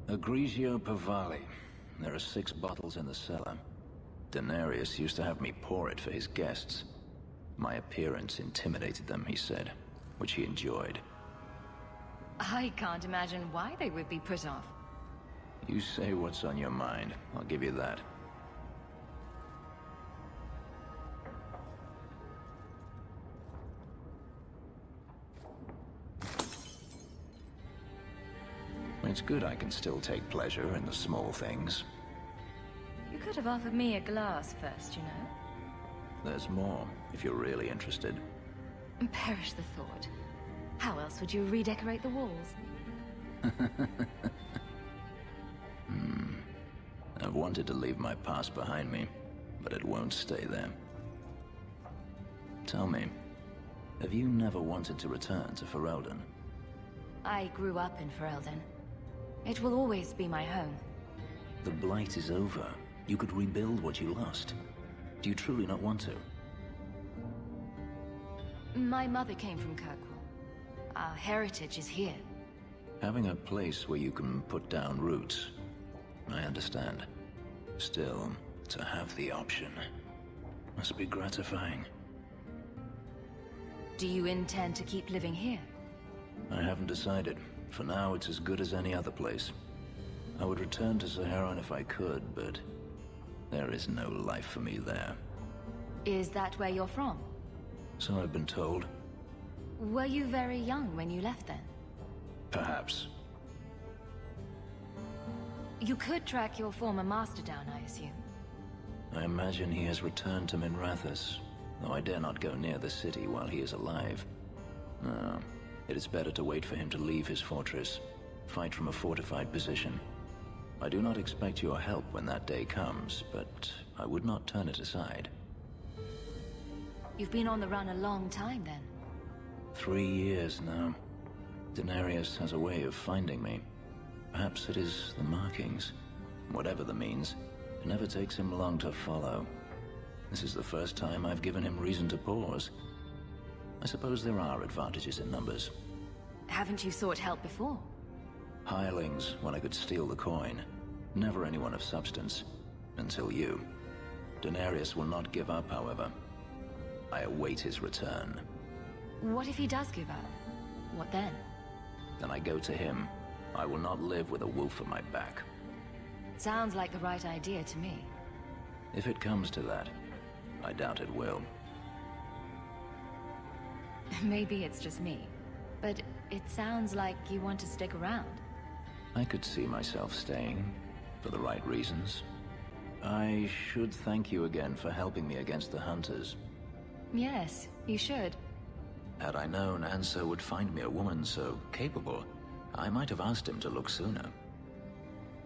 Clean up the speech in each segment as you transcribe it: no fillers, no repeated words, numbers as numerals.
A Grigio Pavali. There are 6 bottles in the cellar. Denarius used to have me pour it for his guests. My appearance intimidated them, he said, which he enjoyed. I can't imagine why they would be put off. You say what's on your mind. I'll give you that. It's good I can still take pleasure in the small things. You could have offered me a glass first, you know. There's more, if you're really interested. Perish the thought. How else would you redecorate the walls? I've wanted to leave my past behind me, but it won't stay there. Tell me, have you never wanted to return to Ferelden? I grew up in Ferelden. It will always be my home. The Blight is over. You could rebuild what you lost. Do you truly not want to? My mother came from Kirkwall. Our heritage is here. Having a place where you can put down roots, I understand. Still, to have the option must be gratifying. Do you intend to keep living here? I haven't decided. For now, it's as good as any other place. I would return to Saharan if I could, but there is no life for me there. Is that where you're from? So I've been told. Were you very young when you left then? Perhaps. You could track your former master down, I assume. I imagine he has returned to Minrathous, though I dare not go near the city while he is alive. No, it is better to wait for him to leave his fortress, fight from a fortified position. I do not expect your help when that day comes, but I would not turn it aside. You've been on the run a long time, then. 3 years now. Denarius has a way of finding me. Perhaps it is the markings. Whatever the means, it never takes him long to follow. This is the first time I've given him reason to pause. I suppose there are advantages in numbers. Haven't you sought help before? Hirelings, when I could steal the coin. Never anyone of substance. Until you. Denarius will not give up, however. I await his return. What if he does give up? What then? Then I go to him. I will not live with a wolf at my back. Sounds like the right idea to me. If it comes to that, I doubt it will. Maybe it's just me, but it sounds like you want to stick around. I could see myself staying, for the right reasons. I should thank you again for helping me against the hunters. Yes, you should. Had I known Ansel would find me a woman so capable, I might have asked him to look sooner.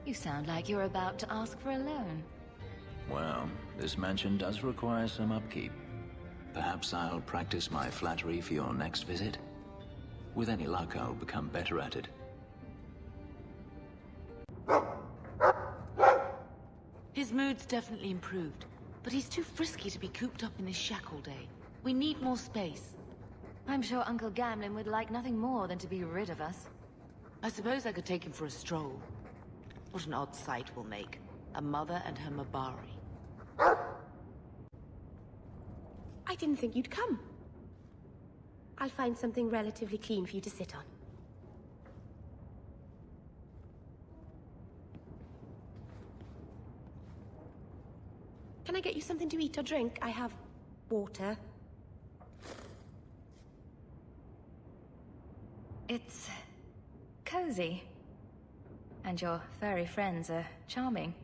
You sound like you're about to ask for a loan. Well, this mansion does require some upkeep. Perhaps I'll practice my flattery for your next visit. With any luck, I'll become better at it. His mood's definitely improved, but he's too frisky to be cooped up in this shack all day. We need more space. I'm sure Uncle Gamlin would like nothing more than to be rid of us. I suppose I could take him for a stroll. What an odd sight we'll make. A mother and her Mabari. I didn't think you'd come. I'll find something relatively clean for you to sit on. Can I get you something to eat or drink? I have water. It's cozy. And your furry friends are charming.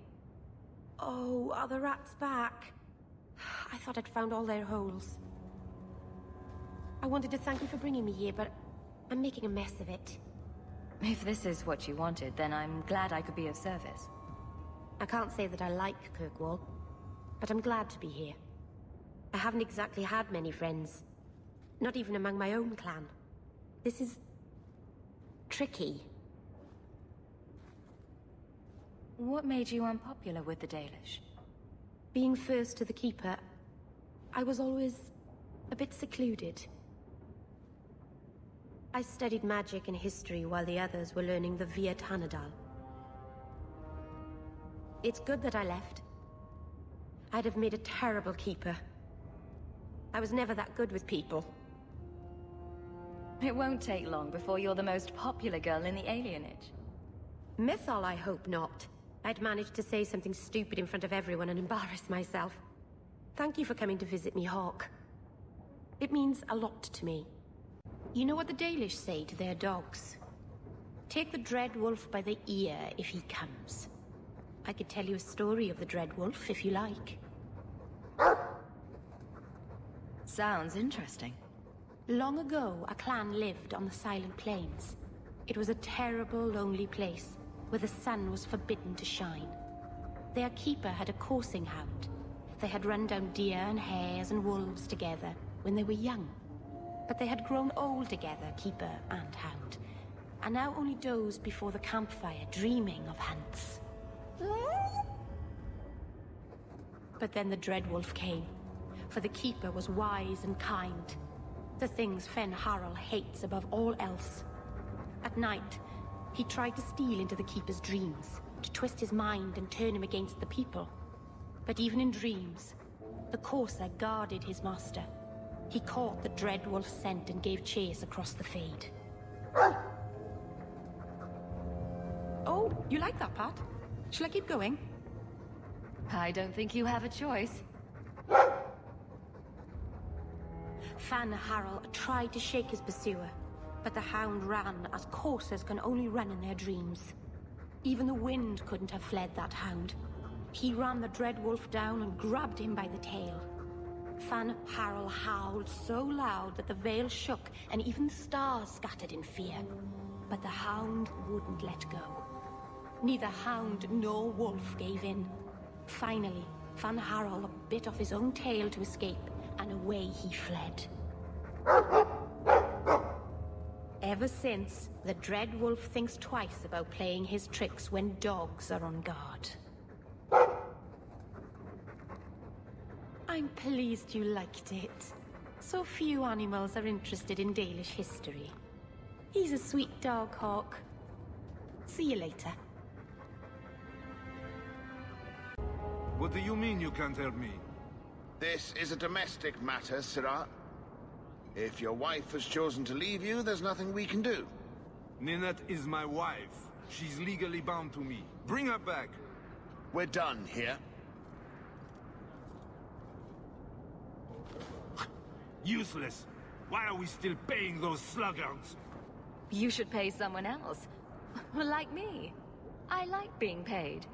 Oh, are the rats back? I thought I'd found all their holes. I wanted to thank you for bringing me here, but I'm making a mess of it. If this is what you wanted, then I'm glad I could be of service. I can't say that I like Kirkwall, but I'm glad to be here. I haven't exactly had many friends. Not even among my own clan. This is tricky. What made you unpopular with the Dalish? Being first to the Keeper, I was always a bit secluded. I studied magic and history while the others were learning the Viet Hanadal. It's good that I left. I'd have made a terrible keeper. I was never that good with people. It won't take long before you're the most popular girl in the alienage. Mythol, I hope not. I'd managed to say something stupid in front of everyone and embarrass myself. Thank you for coming to visit me, Hawk. It means a lot to me. You know what the Dalish say to their dogs? Take the Dread Wolf by the ear if he comes. I could tell you a story of the Dread Wolf if you like. Sounds interesting. Long ago, a clan lived on the Silent Plains. It was a terrible, lonely place, where the sun was forbidden to shine. Their keeper had a coursing hound. They had run down deer and hares and wolves together when they were young. But they had grown old together, keeper and hound, and now only dozed before the campfire, dreaming of hunts. But then the Dread Wolf came, for the keeper was wise and kind. The things Fen Harel hates above all else. At night, he tried to steal into the keeper's dreams, to twist his mind and turn him against the people. But even in dreams, the courser guarded his master. He caught the Dread Wolf's scent and gave chase across the Fade. Oh, you like that part? Shall I keep going? I don't think you have a choice. Fan Harel tried to shake his pursuer, but the hound ran as coursers can only run in their dreams. Even the wind couldn't have fled that hound. He ran the Dread Wolf down and grabbed him by the tail. Fan Harel howled so loud that the veil shook and even the stars scattered in fear. But the hound wouldn't let go. Neither hound nor wolf gave in. Finally, Fan Harel bit off his own tail to escape, and away he fled. Ever since, the Dread Wolf thinks twice about playing his tricks when dogs are on guard. I'm pleased you liked it. So few animals are interested in Dalish history. He's a sweet dog, Hawk. See you later. What do you mean you can't help me? This is a domestic matter, Sirah. If your wife has chosen to leave you, there's nothing we can do. Ninette is my wife. She's legally bound to me. Bring her back. We're done here. Useless. Why are we still paying those sluggards? You should pay someone else. Like me. I like being paid.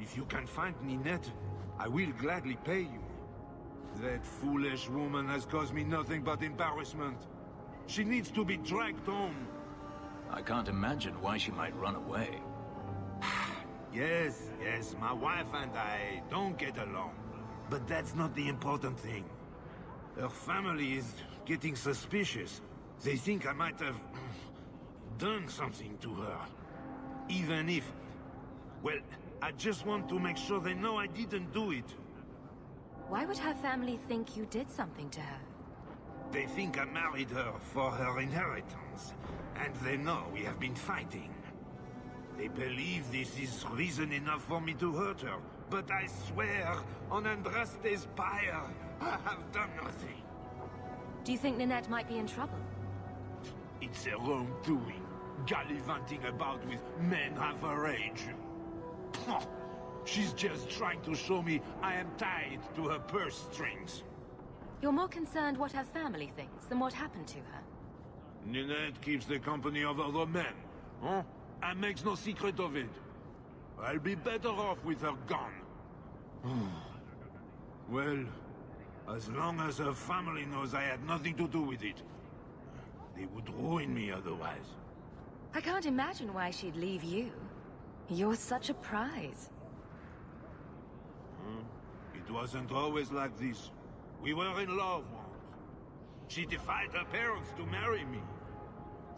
If you can find Ninette, I will gladly pay you. That foolish woman has caused me nothing but embarrassment. She needs to be dragged home. I can't imagine why she might run away. Yes, my wife and I don't get along. But that's not the important thing. Her family is getting suspicious. They think I might have done something to her. Even if... well, I just want to make sure they know I didn't do it. Why would her family think you did something to her? They think I married her for her inheritance, and they know we have been fighting. They believe this is reason enough for me to hurt her, but I swear, on Andraste's pyre, I have done nothing. Do you think Ninette might be in trouble? It's her own doing, gallivanting about with men half her age. She's just trying to show me I am tied to her purse strings. You're more concerned what her family thinks than what happened to her. Ninette keeps the company of other men, huh? And makes no secret of it. I'll be better off with her gone. Well, as long as her family knows I had nothing to do with it, they would ruin me otherwise. I can't imagine why she'd leave you. You're such a prize. It wasn't always like this. We were in love once. She defied her parents to marry me.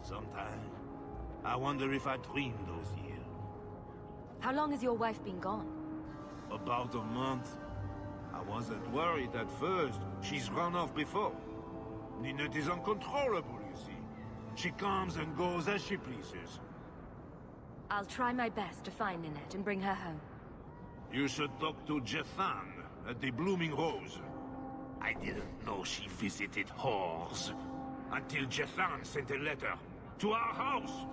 Sometimes, I wonder if I dreamed those years. How long has your wife been gone? About a month. I wasn't worried at first. She's run off before. Ninette is uncontrollable, you see. She comes and goes as she pleases. I'll try my best to find Ninette and bring her home. You should talk to Jethan at the Blooming Rose. I didn't know she visited whores. Until Jethan sent a letter to our house.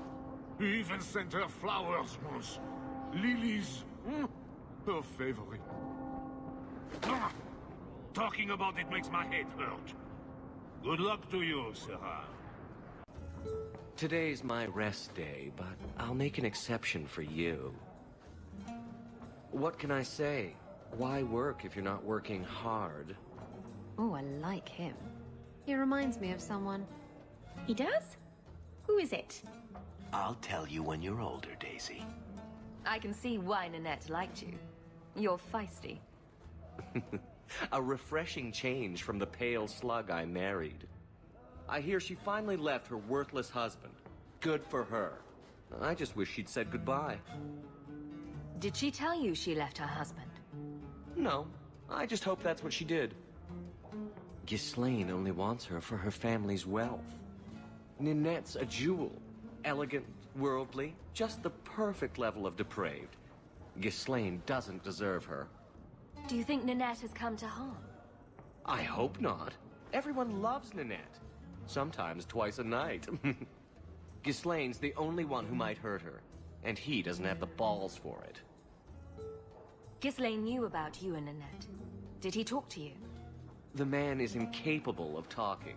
He even sent her flowers once. Lilies. Her favorite. Ah, talking about it makes my head hurt. Good luck to you, Sarah. Today's my rest day, but I'll make an exception for you. What can I say? Why work if you're not working hard? Oh, I like him. He reminds me of someone. He does? Who is it? I'll tell you when you're older, Daisy. I can see why Nanette liked you. You're feisty. A refreshing change from the pale slug I married. I hear she finally left her worthless husband. Good for her. I just wish she'd said goodbye. Did she tell you she left her husband? No, I just hope that's what she did. Ghislaine only wants her for her family's wealth. Ninette's a jewel. Elegant, worldly, just the perfect level of depraved. Ghislaine doesn't deserve her. Do you think Nanette has come to harm? I hope not. Everyone loves Ninette. Sometimes twice a night. Ghislaine's the only one who might hurt her, and he doesn't have the balls for it. Ghislaine knew about you and Nanette. Did he talk to you? The man is incapable of talking.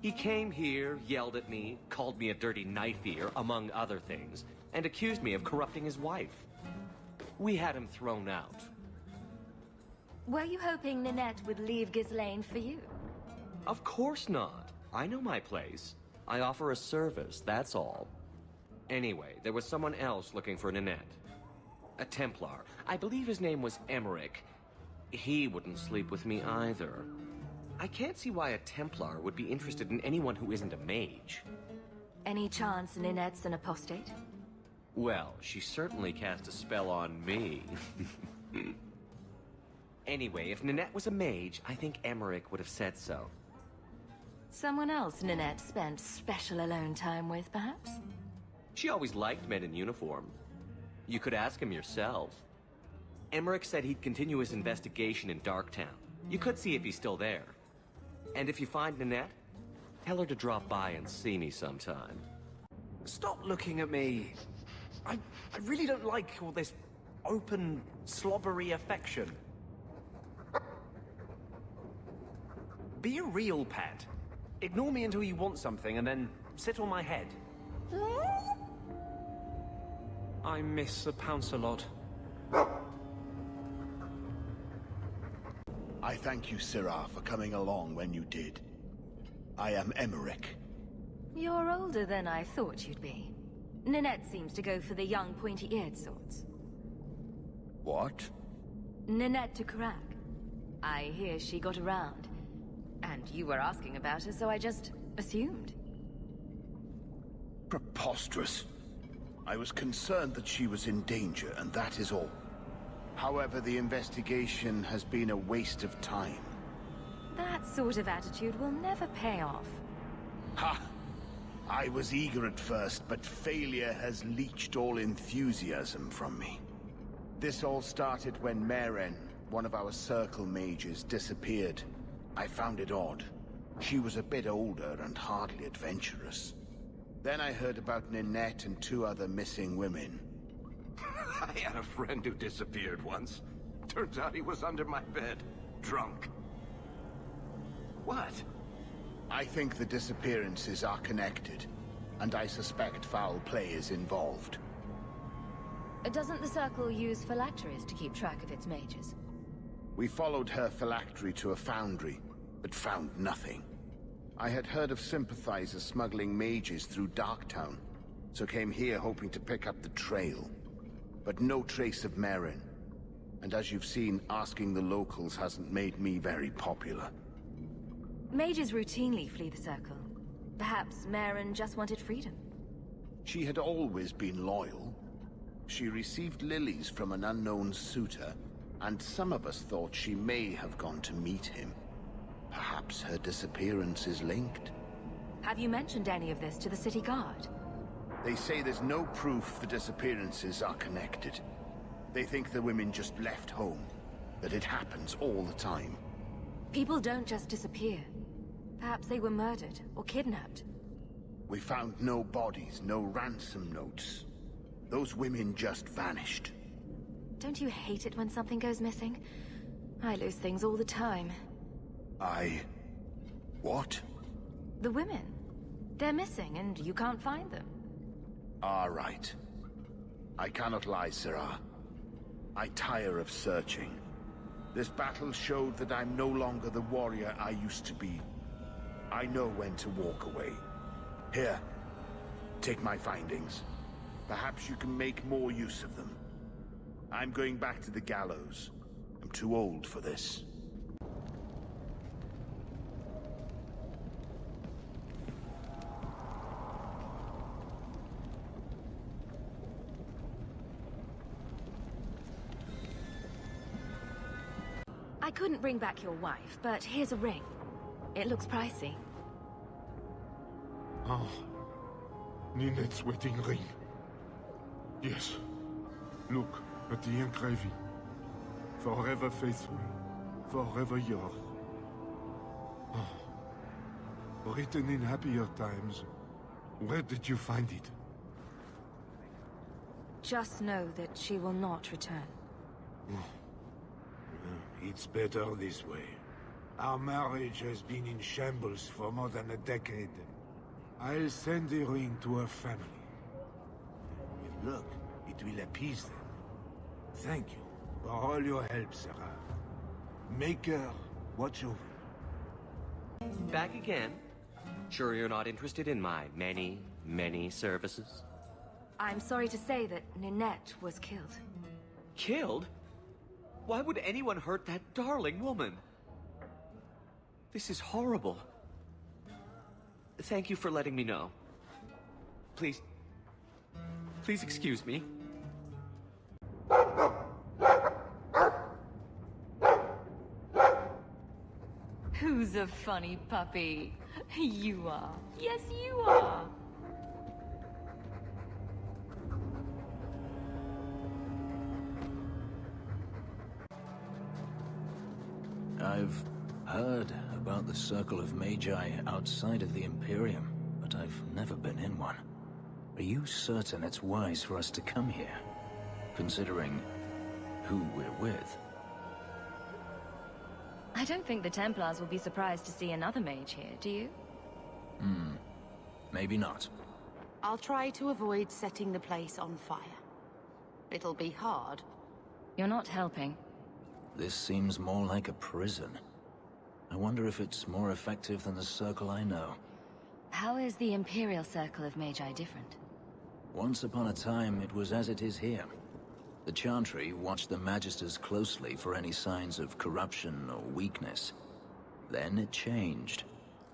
He came here, yelled at me, called me a dirty knife-ear, among other things, and accused me of corrupting his wife. We had him thrown out. Were you hoping Nanette would leave Ghislaine for you? Of course not. I know my place. I offer a service, that's all. Anyway, there was someone else looking for Nanette. A Templar. I believe his name was Emmerich. He wouldn't sleep with me either. I can't see why a Templar would be interested in anyone who isn't a mage. Any chance Ninette's an apostate? Well, she certainly cast a spell on me. Anyway, if Ninette was a mage, I think Emmerich would have said so. Someone else Ninette spent special alone time with, perhaps? She always liked men in uniform. You could ask him yourself. Emmerich said he'd continue his investigation in Darktown. You could see if he's still there. And if you find Ninette, tell her to drop by and see me sometime. Stop looking at me. I really don't like all this open, slobbery affection. Be a real pet. Ignore me until you want something and then sit on my head. I miss the pounce a lot. I thank you, Syrah, for coming along when you did. I am Emmerich. You're older than I thought you'd be. Ninette seems to go for the young, pointy-eared sorts. What? Ninette de Carac. I hear she got around. And you were asking about her, so I just assumed. Preposterous. I was concerned that she was in danger, and that is all. However, the investigation has been a waste of time. That sort of attitude will never pay off. Ha! I was eager at first, but failure has leached all enthusiasm from me. This all started when Maren, one of our circle mages, disappeared. I found it odd. She was a bit older and hardly adventurous. Then I heard about Ninette and 2 other missing women. I had a friend who disappeared once. Turns out he was under my bed, drunk. What? I think the disappearances are connected, and I suspect foul play is involved. Doesn't the Circle use phylacteries to keep track of its mages? We followed her phylactery to a foundry, but found nothing. I had heard of sympathizers smuggling mages through Darktown, so came here hoping to pick up the trail. But no trace of Maren. And as you've seen, asking the locals hasn't made me very popular. Mages routinely flee the Circle. Perhaps Maren just wanted freedom. She had always been loyal. She received lilies from an unknown suitor, and some of us thought she may have gone to meet him. Perhaps her disappearance is linked. Have you mentioned any of this to the city guard? They say there's no proof the disappearances are connected. They think the women just left home, that it happens all the time. People don't just disappear. Perhaps they were murdered or kidnapped. We found no bodies, no ransom notes. Those women just vanished. Don't you hate it when something goes missing? I lose things all the time. What? The women. They're missing and you can't find them. All right. I cannot lie, Sarah. I tire of searching. This battle showed that I'm no longer the warrior I used to be. I know when to walk away. Here, take my findings. Perhaps you can make more use of them. I'm going back to the gallows. I'm too old for this. I couldn't bring back your wife, but here's a ring. It looks pricey. Oh. Ninette's wedding ring. Yes. Look at the engraving. Forever faithful. Forever yours. Oh. Written in happier times. Where did you find it? Just know that she will not return. It's better this way. Our marriage has been in shambles for more than a decade. I'll send the ring to her family. With luck, it will appease them. Thank you for all your help, Sarah. Make her watch over. Back again? Sure you're not interested in my many, many services? I'm sorry to say that Ninette was killed. Killed? Why would anyone hurt that darling woman? This is horrible. Thank you for letting me know. Please excuse me. Who's a funny puppy? You are. Yes, you are. I've heard about the Circle of Magi outside of the Imperium, but I've never been in one. Are you certain it's wise for us to come here, considering who we're with? I don't think the Templars will be surprised to see another mage here, do you? Maybe not. I'll try to avoid setting the place on fire. It'll be hard. You're not helping. This seems more like a prison. I wonder if it's more effective than the Circle I know. How is the Imperial Circle of Magi different? Once upon a time, it was as it is here. The Chantry watched the Magisters closely for any signs of corruption or weakness. Then it changed.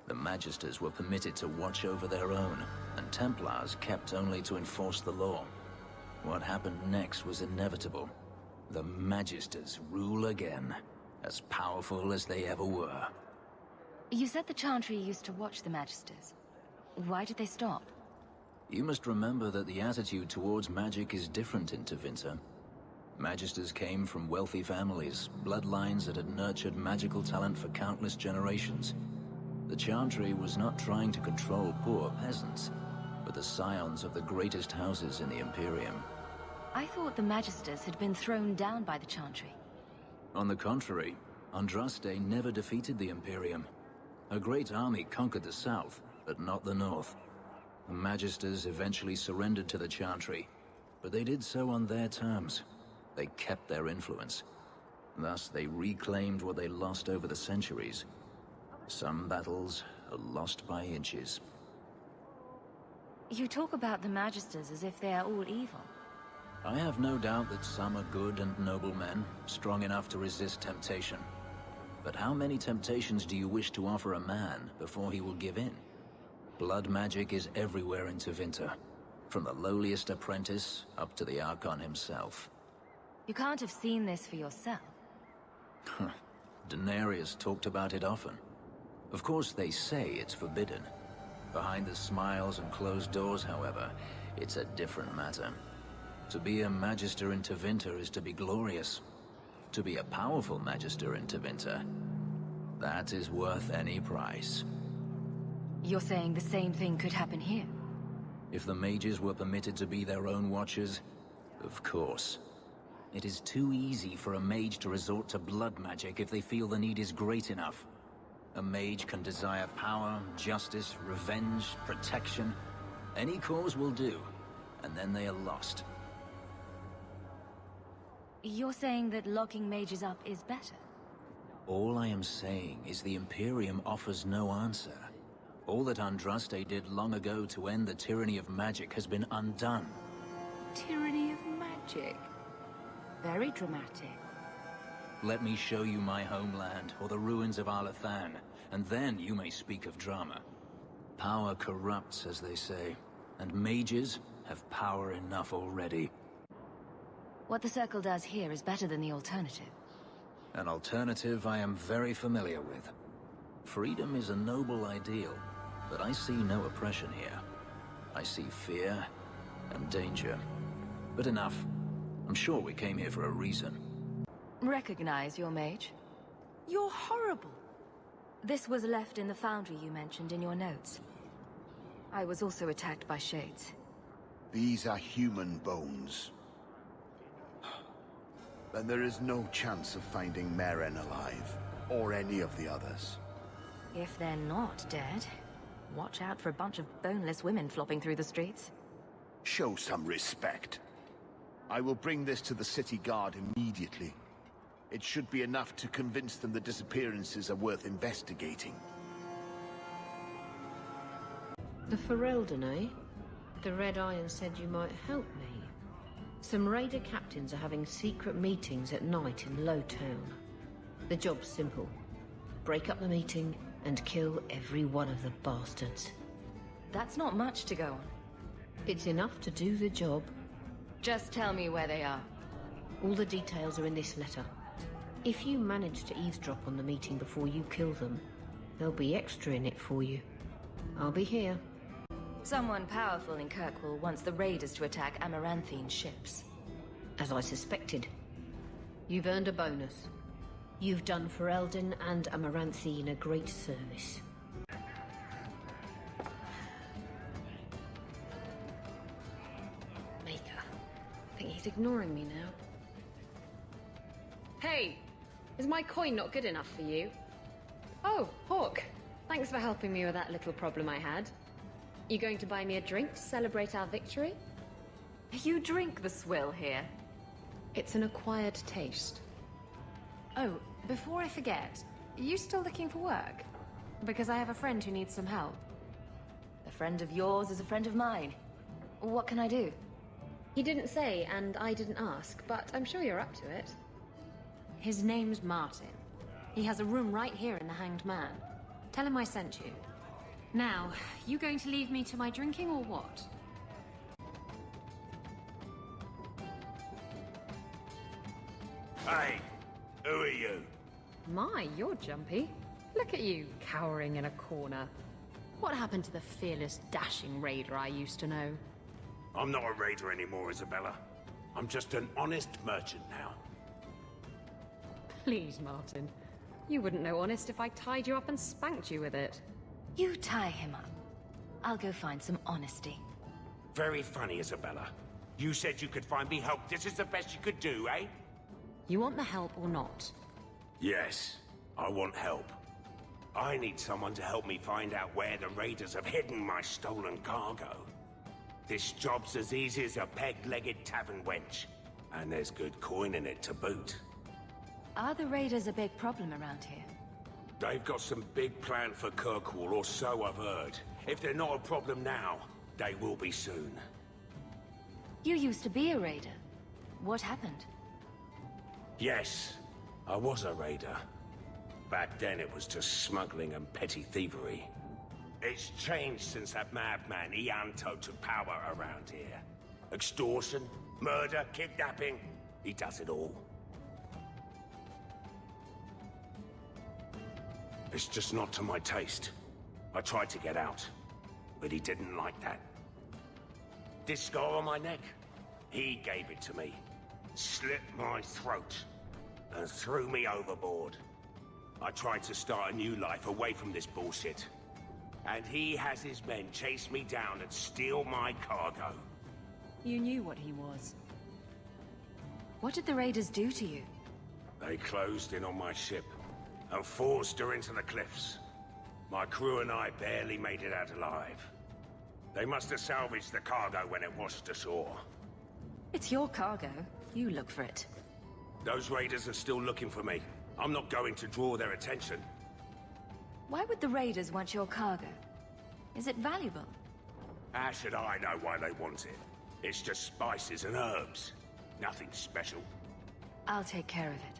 The Magisters were permitted to watch over their own, and Templars kept only to enforce the law. What happened next was inevitable. The Magisters rule again, as powerful as they ever were. You said the Chantry used to watch the Magisters. Why did they stop? You must remember that the attitude towards magic is different in Tevinter. Magisters came from wealthy families, bloodlines that had nurtured magical talent for countless generations. The Chantry was not trying to control poor peasants, but the scions of the greatest houses in the Imperium. I thought the Magisters had been thrown down by the Chantry. On the contrary, Andraste never defeated the Imperium. A great army conquered the south, but not the north. The Magisters eventually surrendered to the Chantry, but they did so on their terms. They kept their influence. Thus, they reclaimed what they lost over the centuries. Some battles are lost by inches. You talk about the Magisters as if they are all evil. I have no doubt that some are good and noble men, strong enough to resist temptation. But how many temptations do you wish to offer a man before he will give in? Blood magic is everywhere in Tevinter, from the lowliest apprentice up to the Archon himself. You can't have seen this for yourself. Daenerys talked about it often. Of course, they say it's forbidden. Behind the smiles and closed doors, however, it's a different matter. To be a Magister in Tevinter is to be glorious. To be a powerful Magister in Tevinter, that is worth any price. You're saying the same thing could happen here? If the mages were permitted to be their own watchers, of course. It is too easy for a mage to resort to blood magic if they feel the need is great enough. A mage can desire power, justice, revenge, protection. Any cause will do, and then they are lost. You're saying that locking mages up is better? All I am saying is the Imperium offers no answer. All that Andraste did long ago to end the tyranny of magic has been undone. Tyranny of magic. Very dramatic. Let me show you my homeland, or the ruins of Arlathan, and then you may speak of drama. Power corrupts, as they say, and mages have power enough already. What the Circle does here is better than the alternative. An alternative I am very familiar with. Freedom is a noble ideal, but I see no oppression here. I see fear and danger. But enough. I'm sure we came here for a reason. Recognize your mage? You're horrible. This was left in the foundry you mentioned in your notes. I was also attacked by shades. These are human bones. Then there is no chance of finding Meren alive, or any of the others. If they're not dead, watch out for a bunch of boneless women flopping through the streets. Show some respect. I will bring this to the city guard immediately. It should be enough to convince them the disappearances are worth investigating. The Ferelden, eh? The Red Iron said you might help me. Some raider captains are having secret meetings at night in Lowtown. The job's simple. Break up the meeting and kill every one of the bastards. That's not much to go on. It's enough to do the job. Just tell me where they are. All the details are in this letter. If you manage to eavesdrop on the meeting before you kill them, there'll be extra in it for you. I'll be here. Someone powerful in Kirkwall wants the raiders to attack Amaranthine ships. As I suspected. You've earned a bonus. You've done Ferelden and Amaranthine a great service. Maker. I think he's ignoring me now. Hey! Is my coin not good enough for you? Oh, Hawk. Thanks for helping me with that little problem I had. You going to buy me a drink to celebrate our victory? You drink the swill here. It's an acquired taste. Oh, before I forget, are you still looking for work? Because I have a friend who needs some help. A friend of yours is a friend of mine. What can I do? He didn't say, and I didn't ask, but I'm sure you're up to it. His name's Martin. He has a room right here in the Hanged Man. Tell him I sent you. Now, you going to leave me to my drinking or what? Hey, who are you? My, you're jumpy. Look at you, cowering in a corner. What happened to the fearless, dashing raider I used to know? I'm not a raider anymore, Isabella. I'm just an honest merchant now. Please, Martin. You wouldn't know honest if I tied you up and spanked you with it. You tie him up. I'll go find some honesty. Very funny, Isabella. You said you could find me help. This is the best you could do, eh? You want the help or not? Yes, I want help. I need someone to help me find out where the raiders have hidden my stolen cargo. This job's as easy as a peg-legged tavern wench. And there's good coin in it to boot. Are the raiders a big problem around here? They've got some big plan for Kirkwall, or so I've heard. If they're not a problem now, they will be soon. You used to be a raider. What happened? Yes, I was a raider. Back then it was just smuggling and petty thievery. It's changed since that madman Ianto took power around here. Extortion, murder, kidnapping, he does it all. It's just not to my taste. I tried to get out, but he didn't like that. This scar on my neck? He gave it to me, slit my throat, and threw me overboard. I tried to start a new life away from this bullshit. And he has his men chase me down and steal my cargo. You knew what he was. What did the raiders do to you? They closed in on my ship and forced her into the cliffs. My crew and I barely made it out alive. They must have salvaged the cargo when it washed ashore. It's your cargo. You look for it. Those raiders are still looking for me. I'm not going to draw their attention. Why would the raiders want your cargo? Is it valuable? How should I know why they want it? It's just spices and herbs. Nothing special. I'll take care of it.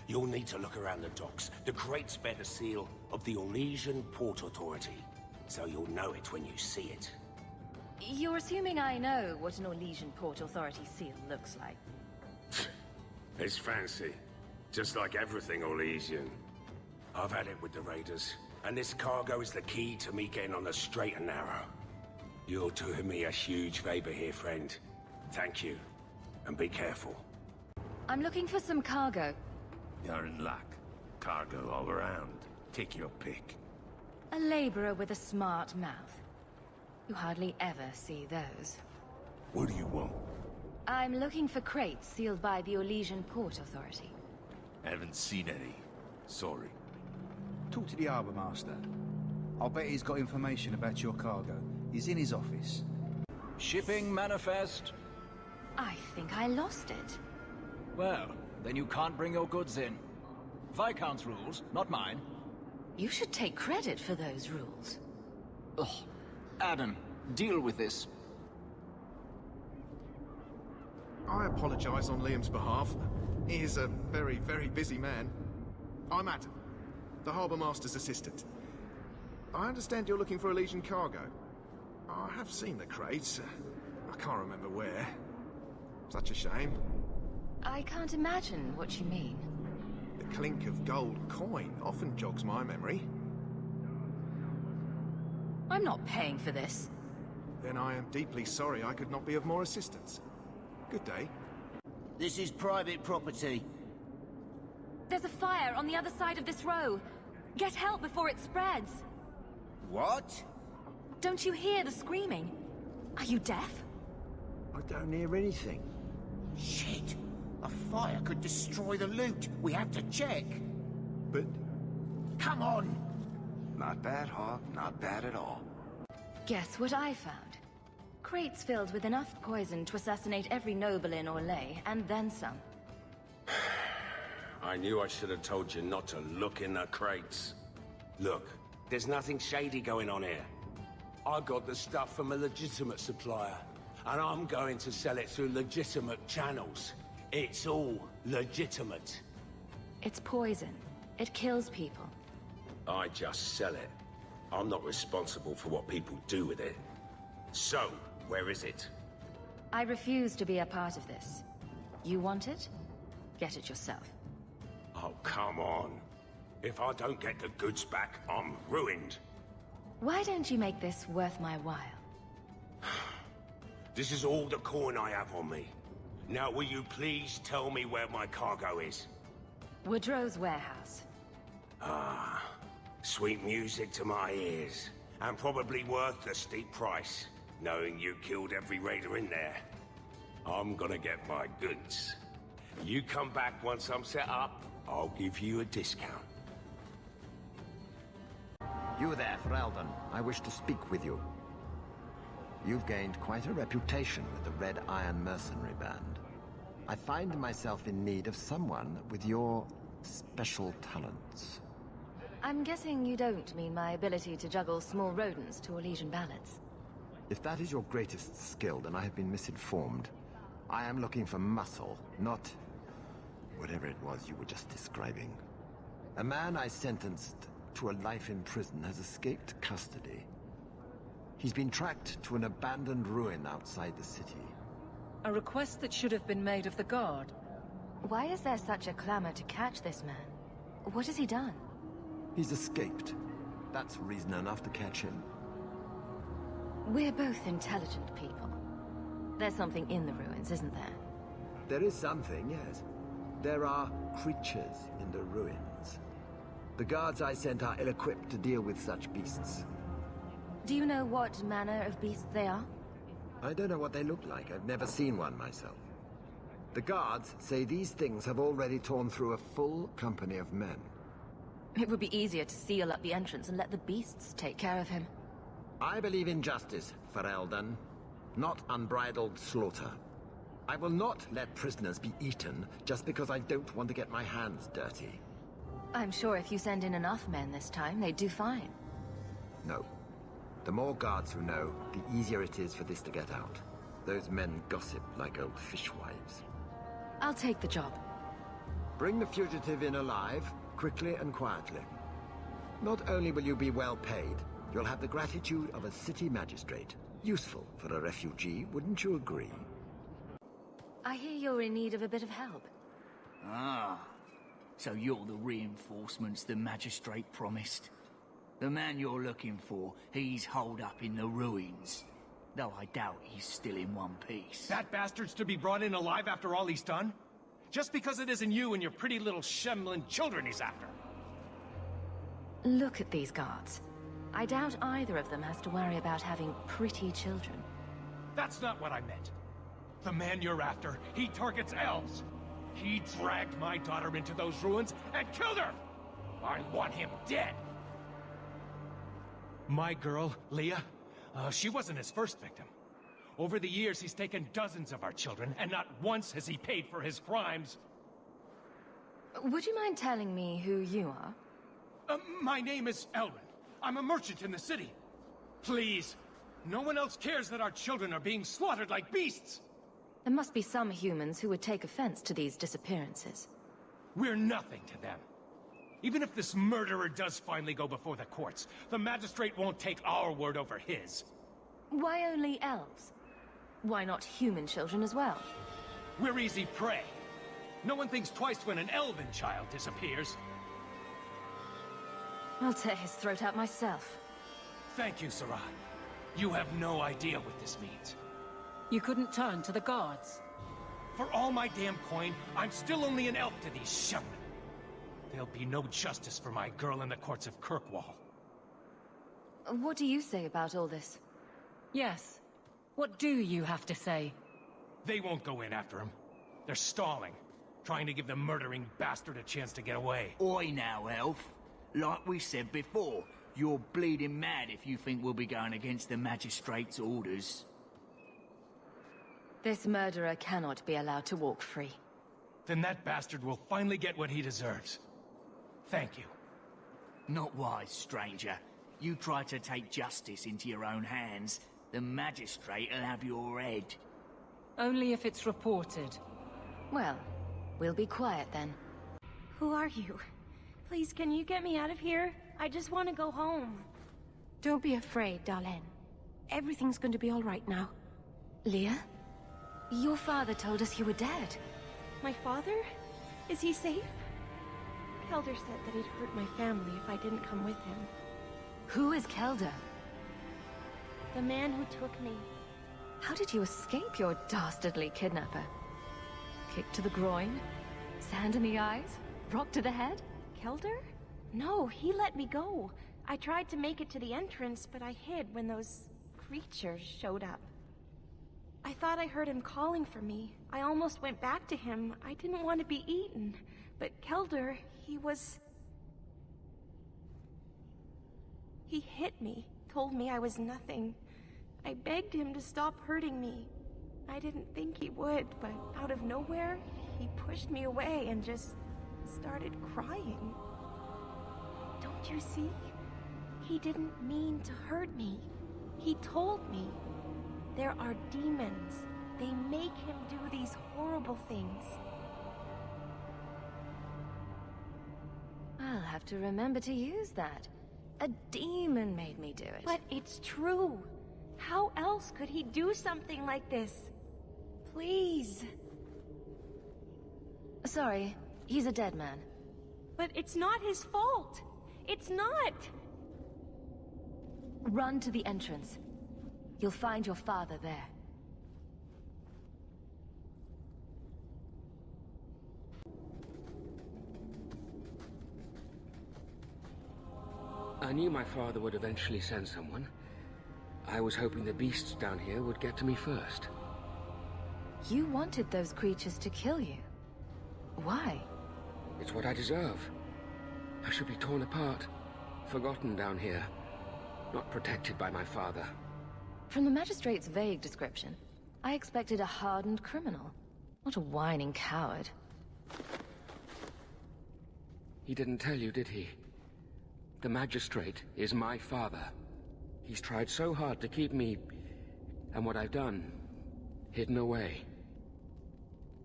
You'll need to look around the docks. The crates bear the seal of the Orlesian Port Authority, so you'll know it when you see it. You're assuming I know what an Orlesian Port Authority seal looks like. It's fancy. Just like everything Orlesian. I've had it with the raiders, and this cargo is the key to me getting on the straight and narrow. You're doing me a huge favor here, friend. Thank you, and be careful. I'm looking for some cargo. You're in luck. Cargo all around. Take your pick. A laborer with a smart mouth. You hardly ever see those. What do you want? I'm looking for crates sealed by the Orlesian Port Authority. Haven't seen any. Sorry. Talk to the Harbour Master. I'll bet he's got information about your cargo. He's in his office. Shipping manifest. I think I lost it. Well, then you can't bring your goods in. Viscount's rules, not mine. You should take credit for those rules. Ugh. Adam, deal with this. I apologize on Liam's behalf. He is a very, very busy man. I'm Adam, the Harbour Master's assistant. I understand you're looking for Orlesian cargo. I have seen the crates. I can't remember where. Such a shame. I can't imagine what you mean. The clink of gold coin often jogs my memory. I'm not paying for this. Then I am deeply sorry I could not be of more assistance. Good day. This is private property. There's a fire on the other side of this row. Get help before it spreads. What? Don't you hear the screaming? Are you deaf? I don't hear anything. Shit! A fire could destroy the loot. We have to check. But... Come on! Not bad, Hawk. Not bad at all. Guess what I found? Crates filled with enough poison to assassinate every noble in Orlais, and then some. I knew I should have told you not to look in the crates. Look, there's nothing shady going on here. I got the stuff from a legitimate supplier, and I'm going to sell it through legitimate channels. It's all legitimate. It's poison. It kills people. I just sell it. I'm not responsible for what people do with it. So, where is it? I refuse to be a part of this. You want it? Get it yourself. Oh, come on. If I don't get the goods back, I'm ruined. Why don't you make this worth my while? This is all the coin I have on me. Now, will you please tell me where my cargo is? Woodrow's warehouse. Ah, sweet music to my ears. And probably worth the steep price, knowing you killed every raider in there. I'm gonna get my goods. You come back once I'm set up, I'll give you a discount. You there, Ferelden. I wish to speak with you. You've gained quite a reputation with the Red Iron Mercenary Band. I find myself in need of someone with your special talents. I'm guessing you don't mean my ability to juggle small rodents to Orlesian ballads. If that is your greatest skill, then I have been misinformed. I am looking for muscle, not whatever it was you were just describing. A man I sentenced to a life in prison has escaped custody. He's been tracked to an abandoned ruin outside the city. A request that should have been made of the guard. Why is there such a clamor to catch this man? What has he done? He's escaped. That's reason enough to catch him. We're both intelligent people. There's something in the ruins, isn't there? There is something, yes. There are creatures in the ruins. The guards I sent are ill-equipped to deal with such beasts. Do you know what manner of beasts they are? I don't know what they look like. I've never seen one myself. The guards say these things have already torn through a full company of men. It would be easier to seal up the entrance and let the beasts take care of him. I believe in justice, Ferelden, not unbridled slaughter. I will not let prisoners be eaten just because I don't want to get my hands dirty. I'm sure if you send in enough men this time, they'd do fine. No. The more guards who know, the easier it is for this to get out. Those men gossip like old fishwives. I'll take the job. Bring the fugitive in alive, quickly and quietly. Not only will you be well paid, you'll have the gratitude of a city magistrate. Useful for a refugee, wouldn't you agree? I hear you're in need of a bit of help. Ah, so you're the reinforcements the magistrate promised. The man you're looking for, he's holed up in the ruins. Though I doubt he's still in one piece. That bastard's to be brought in alive after all he's done? Just because it isn't you and your pretty little Shemlin children he's after. Look at these guards. I doubt either of them has to worry about having pretty children. That's not what I meant. The man you're after, he targets elves. He dragged my daughter into those ruins and killed her! I want him dead! My girl, Leah, she wasn't his first victim. Over the years, he's taken dozens of our children, and not once has he paid for his crimes. Would you mind telling me who you are? My name is Elrin. I'm a merchant in the city. Please, no one else cares that our children are being slaughtered like beasts. There must be some humans who would take offense to these disappearances. We're nothing to them. Even if this murderer does finally go before the courts, the magistrate won't take our word over his. Why only elves? Why not human children as well? We're easy prey. No one thinks twice when an elven child disappears. I'll tear his throat out myself. Thank you, Sarah. You have no idea what this means. You couldn't turn to the guards. For all my damn coin, I'm still only an elf to these Shemlin. There'll be no justice for my girl in the courts of Kirkwall. What do you say about all this? Yes. What do you have to say? They won't go in after him. They're stalling, trying to give the murdering bastard a chance to get away. Oi now, elf. Like we said before, you're bleeding mad if you think we'll be going against the magistrate's orders. This murderer cannot be allowed to walk free. Then that bastard will finally get what he deserves. Thank you. Not wise, stranger. You try to take justice into your own hands, the magistrate'll have your head. Only if it's reported. Well, we'll be quiet then. Who are you? Please, can you get me out of here? I just want to go home. Don't be afraid, Darlene. Everything's going to be all right now. Leah? Your father told us you were dead. My father? Is he safe? Kelder said that he'd hurt my family if I didn't come with him. Who is Kelder? The man who took me. How did you escape your dastardly kidnapper? Kick to the groin? Sand in the eyes? Rock to the head? Kelder? No, he let me go. I tried to make it to the entrance, but I hid when those creatures showed up. I thought I heard him calling for me. I almost went back to him. I didn't want to be eaten. But Kelder, He hit me, told me I was nothing. I begged him to stop hurting me. I didn't think he would, but out of nowhere, he pushed me away and just started crying. Don't you see? He didn't mean to hurt me. He told me. There are demons. They make him do these horrible things. I'll have to remember to use that. A demon made me do it. But it's true. How else could he do something like this? Please. Sorry, he's a dead man. But it's not his fault. It's not. Run to the entrance. You'll find your father there. knew my father would eventually send someone. I was hoping the beasts down here would get to me first. You wanted those creatures to kill you. Why? It's what I deserve. I should be torn apart, forgotten down here, not protected by my father. From the magistrate's vague description, I expected a hardened criminal, not a whining coward. He didn't tell you, did he? The magistrate is my father. He's tried so hard to keep me, and what I've done, hidden away.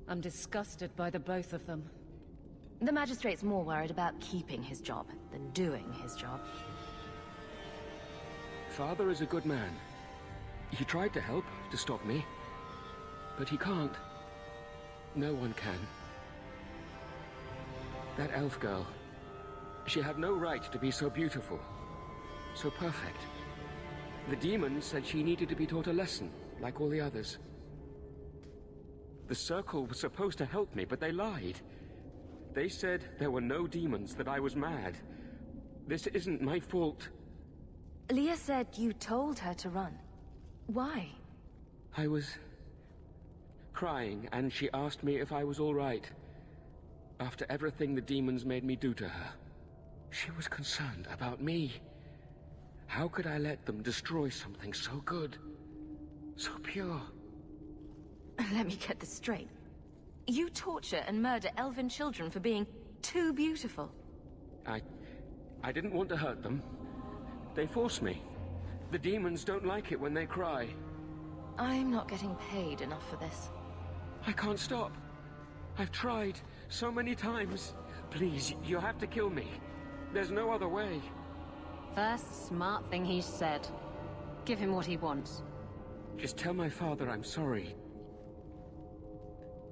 I'm disgusted by the both of them. The magistrate's more worried about keeping his job than doing his job. Father is a good man. He tried to help, to stop me. But he can't. No one can. That elf girl, she had no right to be so beautiful, so perfect. The demons said she needed to be taught a lesson, like all the others. The Circle was supposed to help me, but they lied. They said there were no demons, that I was mad. This isn't my fault. Leah said you told her to run. Why? I was crying, and she asked me if I was all right. After everything the demons made me do to her, she was concerned about me. How could I let them destroy something so good, so pure? Let me get this straight. You torture and murder elven children for being too beautiful. I didn't want to hurt them. They forced me. The demons don't like it when they cry. I'm not getting paid enough for this. I can't stop. I've tried so many times. Please, you have to kill me. There's no other way. First smart thing he's said. Give him what he wants. Just tell my father I'm sorry.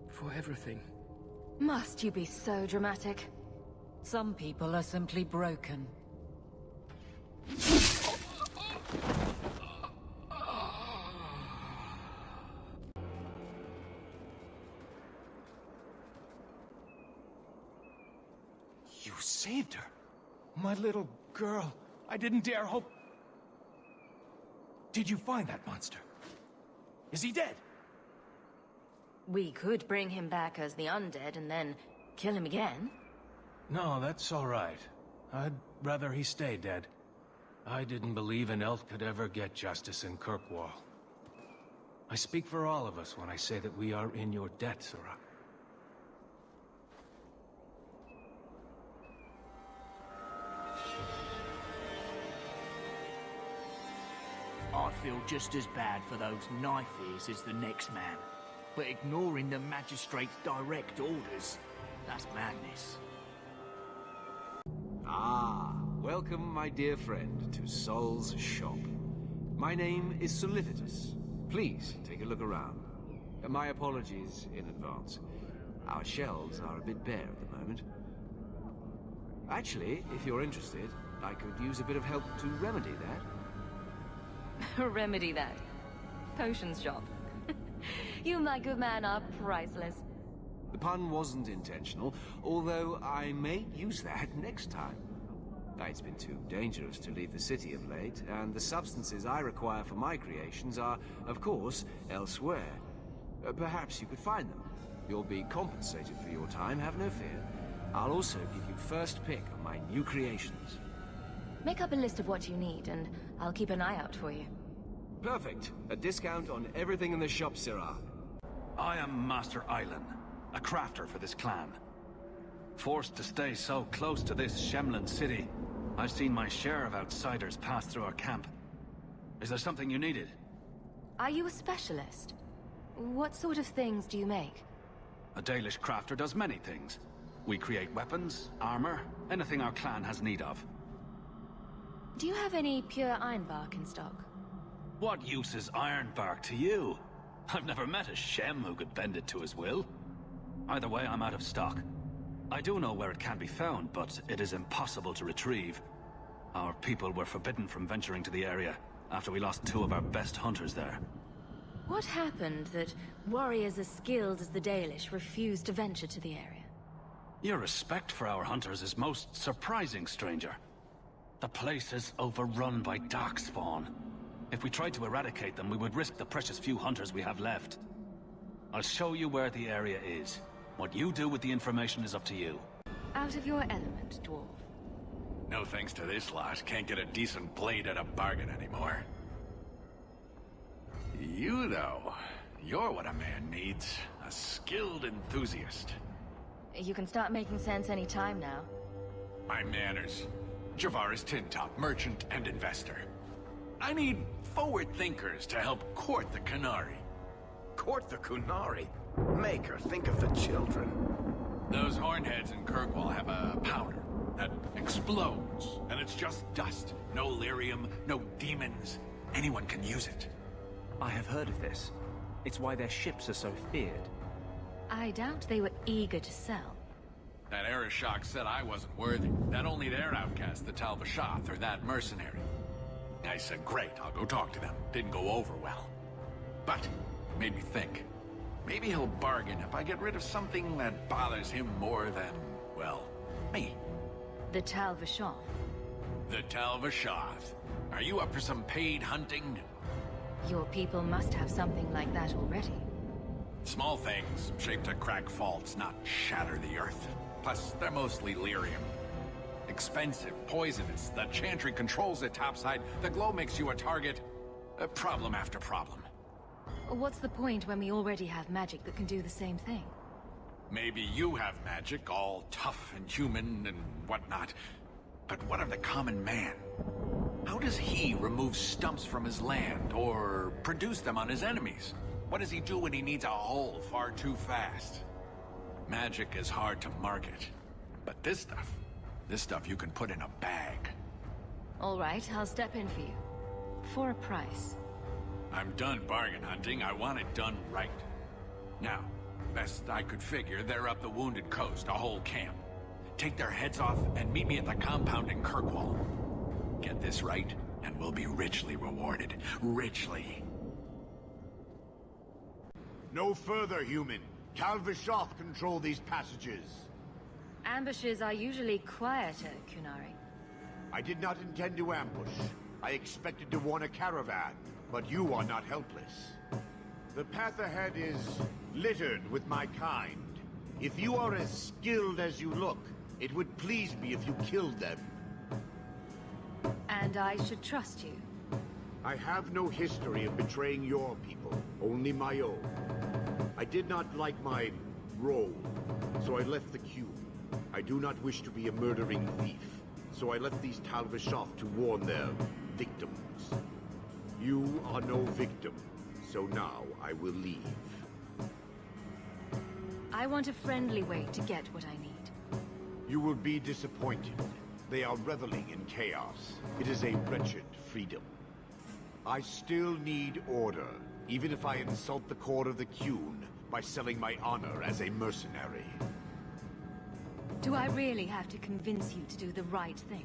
For everything. Must you be so dramatic? Some people are simply broken. You saved her. My little girl. I didn't dare hope... Did you find that monster? Is he dead? We could bring him back as the undead and then kill him again. No, that's all right. I'd rather he stay dead. I didn't believe an elf could ever get justice in Kirkwall. I speak for all of us when I say that we are in your debt, Sirach. I feel just as bad for those knife ears as the next man. But ignoring the magistrate's direct orders, that's madness. Ah, welcome, my dear friend, to Sol's shop. My name is Solicitus. Please, take a look around. My apologies in advance. Our shelves are a bit bare at the moment. Actually, if you're interested, I could use a bit of help to remedy that. Remedy that. Potions shop. You, my good man, are priceless. The pun wasn't intentional, although I may use that next time. It's been too dangerous to leave the city of late, and the substances I require for my creations are, of course, elsewhere. Perhaps you could find them. You'll be compensated for your time, have no fear. I'll also give you first pick on my new creations. Make up a list of what you need, and I'll keep an eye out for you. Perfect. A discount on everything in the shop, Sirrah. I am Master Island, a crafter for this clan. Forced to stay so close to this Shemlin city, I've seen my share of outsiders pass through our camp. Is there something you needed? Are you a specialist? What sort of things do you make? A Dalish crafter does many things. We create weapons, armor, anything our clan has need of. Do you have any pure ironbark in stock? What use is ironbark to you? I've never met a Shem who could bend it to his will. Either way, I'm out of stock. I do know where it can be found, but it is impossible to retrieve. Our people were forbidden from venturing to the area after we lost 2 of our best hunters there. What happened that warriors as skilled as the Dalish refused to venture to the area? Your respect for our hunters is most surprising, stranger. The place is overrun by darkspawn. If we tried to eradicate them, we would risk the precious few hunters we have left. I'll show you where the area is. What you do with the information is up to you. Out of your element, dwarf. No thanks to this lot, can't get a decent blade at a bargain anymore. You, though, you're what a man needs. A skilled enthusiast. You can start making sense any time now. My manners. Javaris Tintop, merchant and investor. I need forward thinkers to help court the Kunari. Court the Kunari? Maker, think of the children. Those hornheads in Kirkwall have a powder that explodes, and it's just dust. No lyrium, no demons. Anyone can use it. I have heard of this. It's why their ships are so feared. I doubt they were eager to sell. That Arishok said I wasn't worthy. That only their outcast, the Talvashath, or that mercenary. I said, great, I'll go talk to them. Didn't go over well. But, made me think. Maybe he'll bargain if I get rid of something that bothers him more than, well, me. The Talvashath. The Talvashath. Are you up for some paid hunting? Your people must have something like that already. Small things, shaped to crack faults, not shatter the earth. Plus, they're mostly lyrium. Expensive, poisonous, the chantry controls it topside, the glow makes you a target. Problem after problem. What's the point when we already have magic that can do the same thing? Maybe you have magic, all tough and human and whatnot. But what of the common man? How does he remove stumps from his land, or produce them on his enemies? What does he do when he needs a hole far too fast? Magic is hard to market. But this stuff you can put in a bag. All right, I'll step in for you. For a price. I'm done bargain hunting. I want it done right. Now, best I could figure, they're up the Wounded Coast, a whole camp. Take their heads off and meet me at the compound in Kirkwall. Get this right, and we'll be richly rewarded. Richly. No further, human. Talvashath control these passages. Ambushes are usually quieter, Kunari. I did not intend to ambush. I expected to warn a caravan, but you are not helpless. The path ahead is littered with my kind. If you are as skilled as you look, it would please me if you killed them. And I should trust you. I have no history of betraying your people, only my own. I did not like my role, so I left the queue. I do not wish to be a murdering thief, so I left these Talvashath to warn their victims. You are no victim, so now I will leave. I want a friendly way to get what I need. You will be disappointed. They are reveling in chaos. It is a wretched freedom. I still need order, even if I insult the core of the Qun by selling my honor as a mercenary. Do I really have to convince you to do the right thing?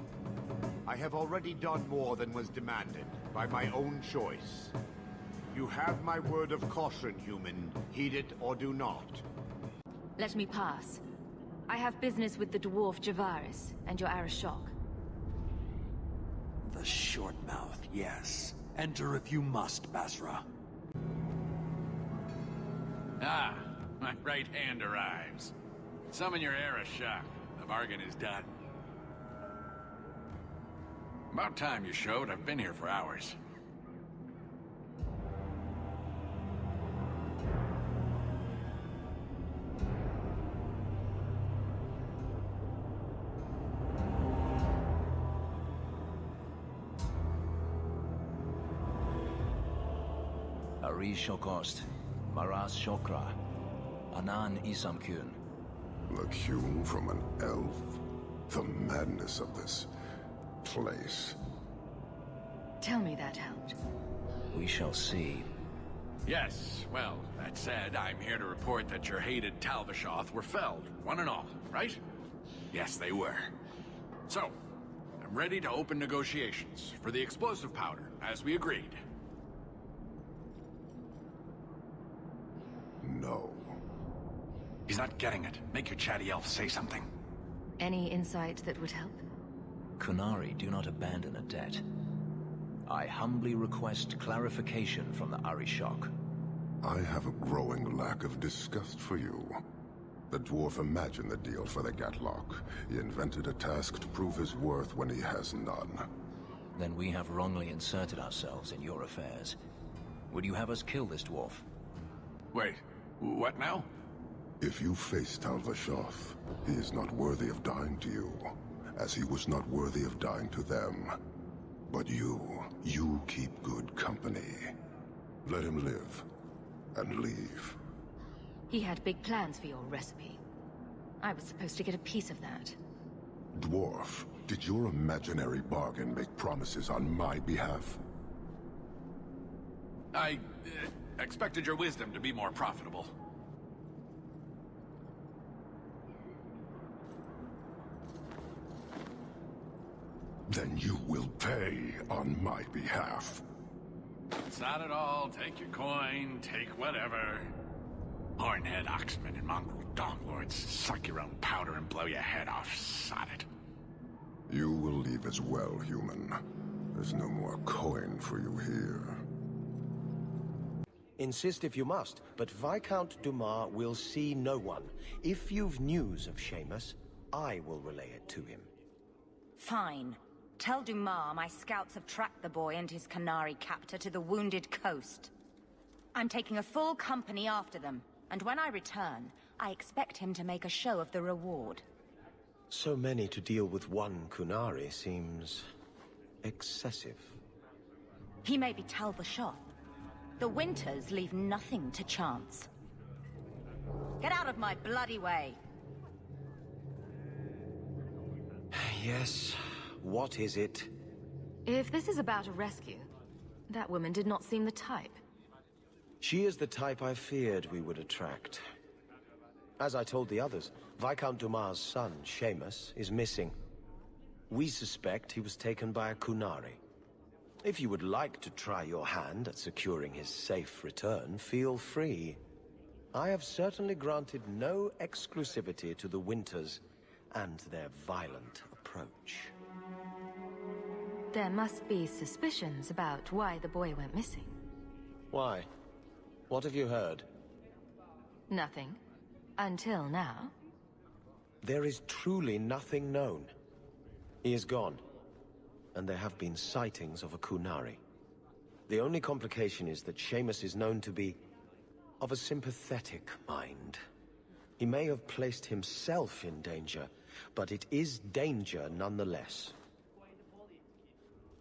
I have already done more than was demanded, by my own choice. You have my word of caution, human. Heed it or do not. Let me pass. I have business with the dwarf Javaris and your Arishok. The short mouth, yes. Enter if you must, Basra. Ah, my right hand arrives. Summon your Arishok. The bargain is done. About time you showed. I've been here for hours. Ari Shokost, Maras Shokra, Anan Isamkun. The Qun from an elf? The madness of this place. Tell me that helped. We shall see. Yes, well, that said, I'm here to report that your hated Talvashath were felled, one and all, right? Yes, they were. So, I'm ready to open negotiations for the explosive powder, as we agreed. No. He's not getting it. Make your chatty elf say something. Any insight that would help? Kunari do not abandon a debt. I humbly request clarification from the Arishok. I have a growing lack of disgust for you. The dwarf imagined the deal for the Gatlock. He invented a task to prove his worth when he has none. Then we have wrongly inserted ourselves in your affairs. Would you have us kill this dwarf? Wait, what now? If you face Talvashoth, he is not worthy of dying to you, as he was not worthy of dying to them. But you keep good company. Let him live, and leave. He had big plans for your recipe. I was supposed to get a piece of that. Dwarf, did your imaginary bargain make promises on my behalf? I expected your wisdom to be more profitable. Then you will pay on my behalf. It's not at all. Take your coin, take whatever. Hornhead oxmen and mongrel donglords suck your own powder and blow your head off. Sod it. You will leave as well, human. There's no more coin for you here. Insist if you must, but Viscount Dumas will see no one. If you've news of Seamus, I will relay it to him. Fine. Tell Dumas my scouts have tracked the boy and his Canary captor to the Wounded Coast. I'm taking a full company after them, and when I return, I expect him to make a show of the reward. So many to deal with one Kunari seems excessive. He may be Talvashoth. The Winters leave nothing to chance. Get out of my bloody way! Yes, what is it? If this is about a rescue, that woman did not seem the type. She is the type I feared we would attract. As I told the others, Viscount Dumas' son, Seamus, is missing. We suspect he was taken by a Kunari. If you would like to try your hand at securing his safe return, feel free. I have certainly granted no exclusivity to the Winters and their violent approach. There must be suspicions about why the boy went missing. Why? What have you heard? Nothing. Until now. There is truly nothing known. He is gone, and there have been sightings of a Kunari. The only complication is that Seamus is known to be of a sympathetic mind. He may have placed himself in danger, but it is danger nonetheless.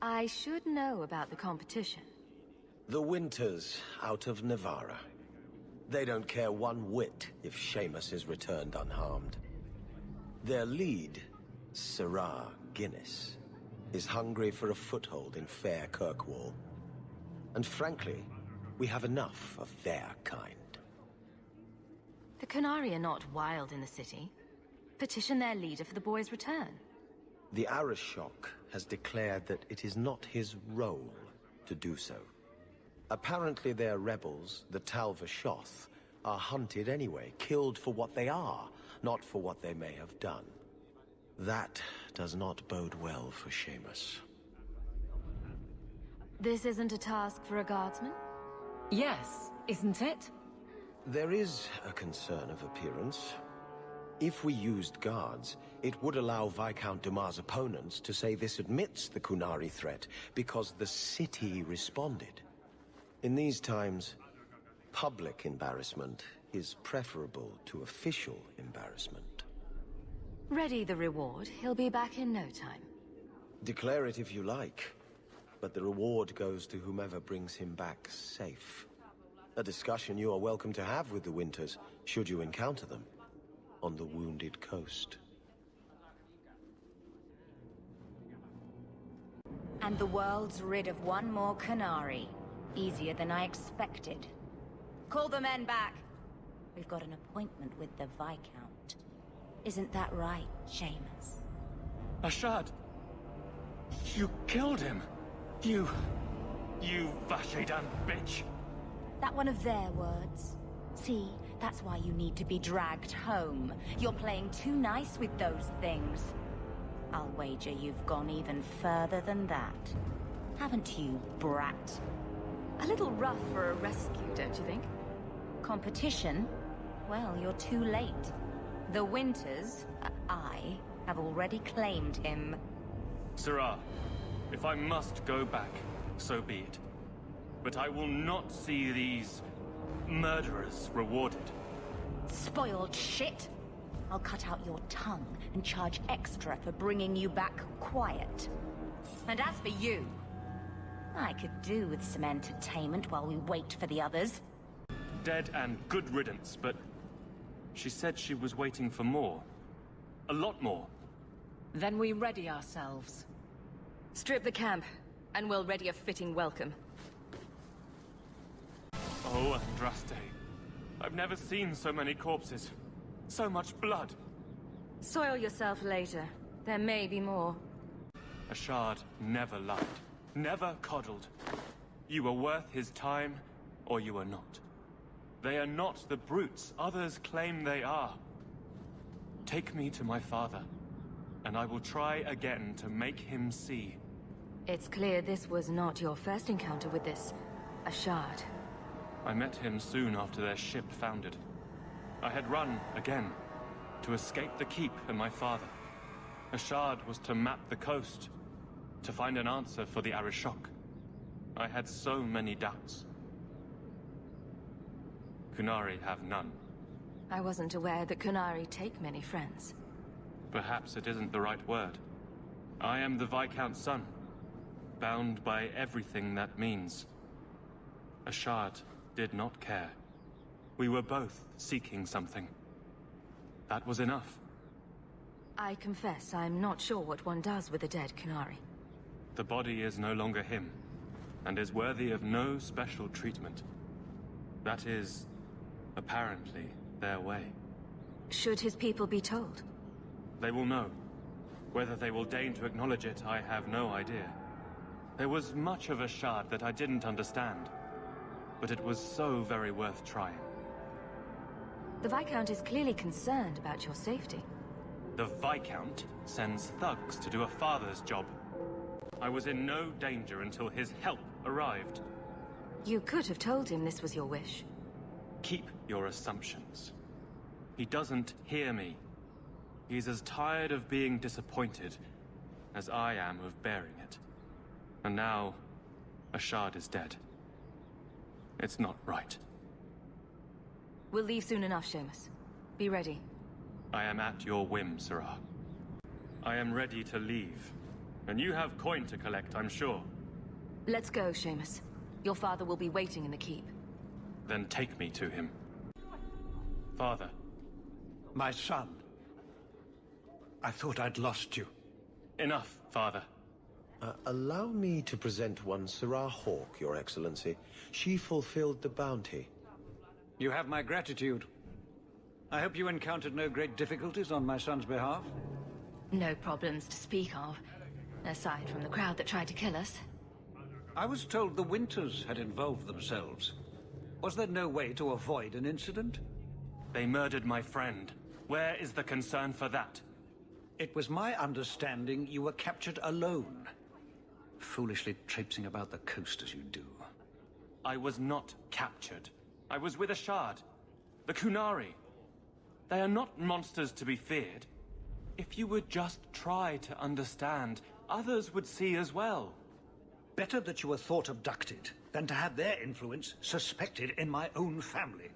I should know about the competition. The Winters out of Navarra. They don't care one whit if Seamus is returned unharmed. Their lead, Sirrah Guinness, is hungry for a foothold in fair Kirkwall. And frankly, we have enough of their kind. The Kunari are not wild in the city. Petition their leader for the boy's return. The Arishok has declared that it is not his role to do so. Apparently their rebels, the Talvashoth, are hunted anyway, killed for what they are, not for what they may have done. That does not bode well for Seamus. This isn't a task for a guardsman? Yes, isn't it? There is a concern of appearance. If we used guards, it would allow Viscount Dumas' opponents to say this admits the Kunari threat because the city responded. In these times, public embarrassment is preferable to official embarrassment. Ready the reward. He'll be back in no time. Declare it if you like, but the reward goes to whomever brings him back safe. A discussion you are welcome to have with the Winters, should you encounter them, on the Wounded Coast. And the world's rid of one more Canary. Easier than I expected. Call the men back. We've got an appointment with the Viscount. Isn't that right, Seamus? Ashad! You killed him! You Vashedan bitch! That one of their words. See, that's why you need to be dragged home. You're playing too nice with those things. I'll wager you've gone even further than that. Haven't you, brat? A little rough for a rescue, don't you think? Competition? Well, you're too late. The Winters, I, have already claimed him. Sirrah, if I must go back, so be it. But I will not see these murderers rewarded. Spoiled shit! I'll cut out your tongue and charge extra for bringing you back quiet. And as for you, I could do with some entertainment while we wait for the others. Dead and good riddance, but she said she was waiting for more. A lot more. Then we ready ourselves. Strip the camp, and we'll ready a fitting welcome. Oh, Andraste. I've never seen so many corpses. So much blood. Soil yourself later. There may be more. Ashard never lied. Never coddled. You were worth his time, or you are not. They are not the brutes others claim they are. Take me to my father, and I will try again to make him see. It's clear this was not your first encounter with this Ashard. I met him soon after their ship foundered. I had run again, to escape the keep and my father. Ashard was to map the coast, to find an answer for the Arishok. I had so many doubts. Kunari have none. I wasn't aware that Kunari take many friends. Perhaps it isn't the right word. I am the Viscount's son, bound by everything that means. Ashard did not care. We were both seeking something. That was enough. I confess I'm not sure what one does with a dead Kunari. The body is no longer him, and is worthy of no special treatment. That is, apparently, their way. Should his people be told? They will know. Whether they will deign to acknowledge it, I have no idea. There was much of Ashard that I didn't understand, but it was so very worth trying. The Viscount is clearly concerned about your safety. The Viscount sends thugs to do a father's job. I was in no danger until his help arrived. You could have told him this was your wish. Keep your assumptions. He doesn't hear me. He's as tired of being disappointed as I am of bearing it. And now, Ashard is dead. It's not right. We'll leave soon enough, Seamus. Be ready. I am at your whim, Sirrah. I am ready to leave. And you have coin to collect, I'm sure. Let's go, Seamus. Your father will be waiting in the keep. Then take me to him. Father. My son. I thought I'd lost you. Enough, Father. Allow me to present one Sirrah Hawk, Your Excellency. She fulfilled the bounty. You have my gratitude. I hope you encountered no great difficulties on my son's behalf. No problems to speak of, aside from the crowd that tried to kill us. I was told the Winters had involved themselves. Was there no way to avoid an incident? They murdered my friend. Where is the concern for that? It was my understanding you were captured alone. Foolishly traipsing about the coast as you do. I was not captured. I was with Ashard. The Kunari. They are not monsters to be feared. If you would just try to understand, others would see as well. Better that you were thought abducted than to have their influence suspected in my own family.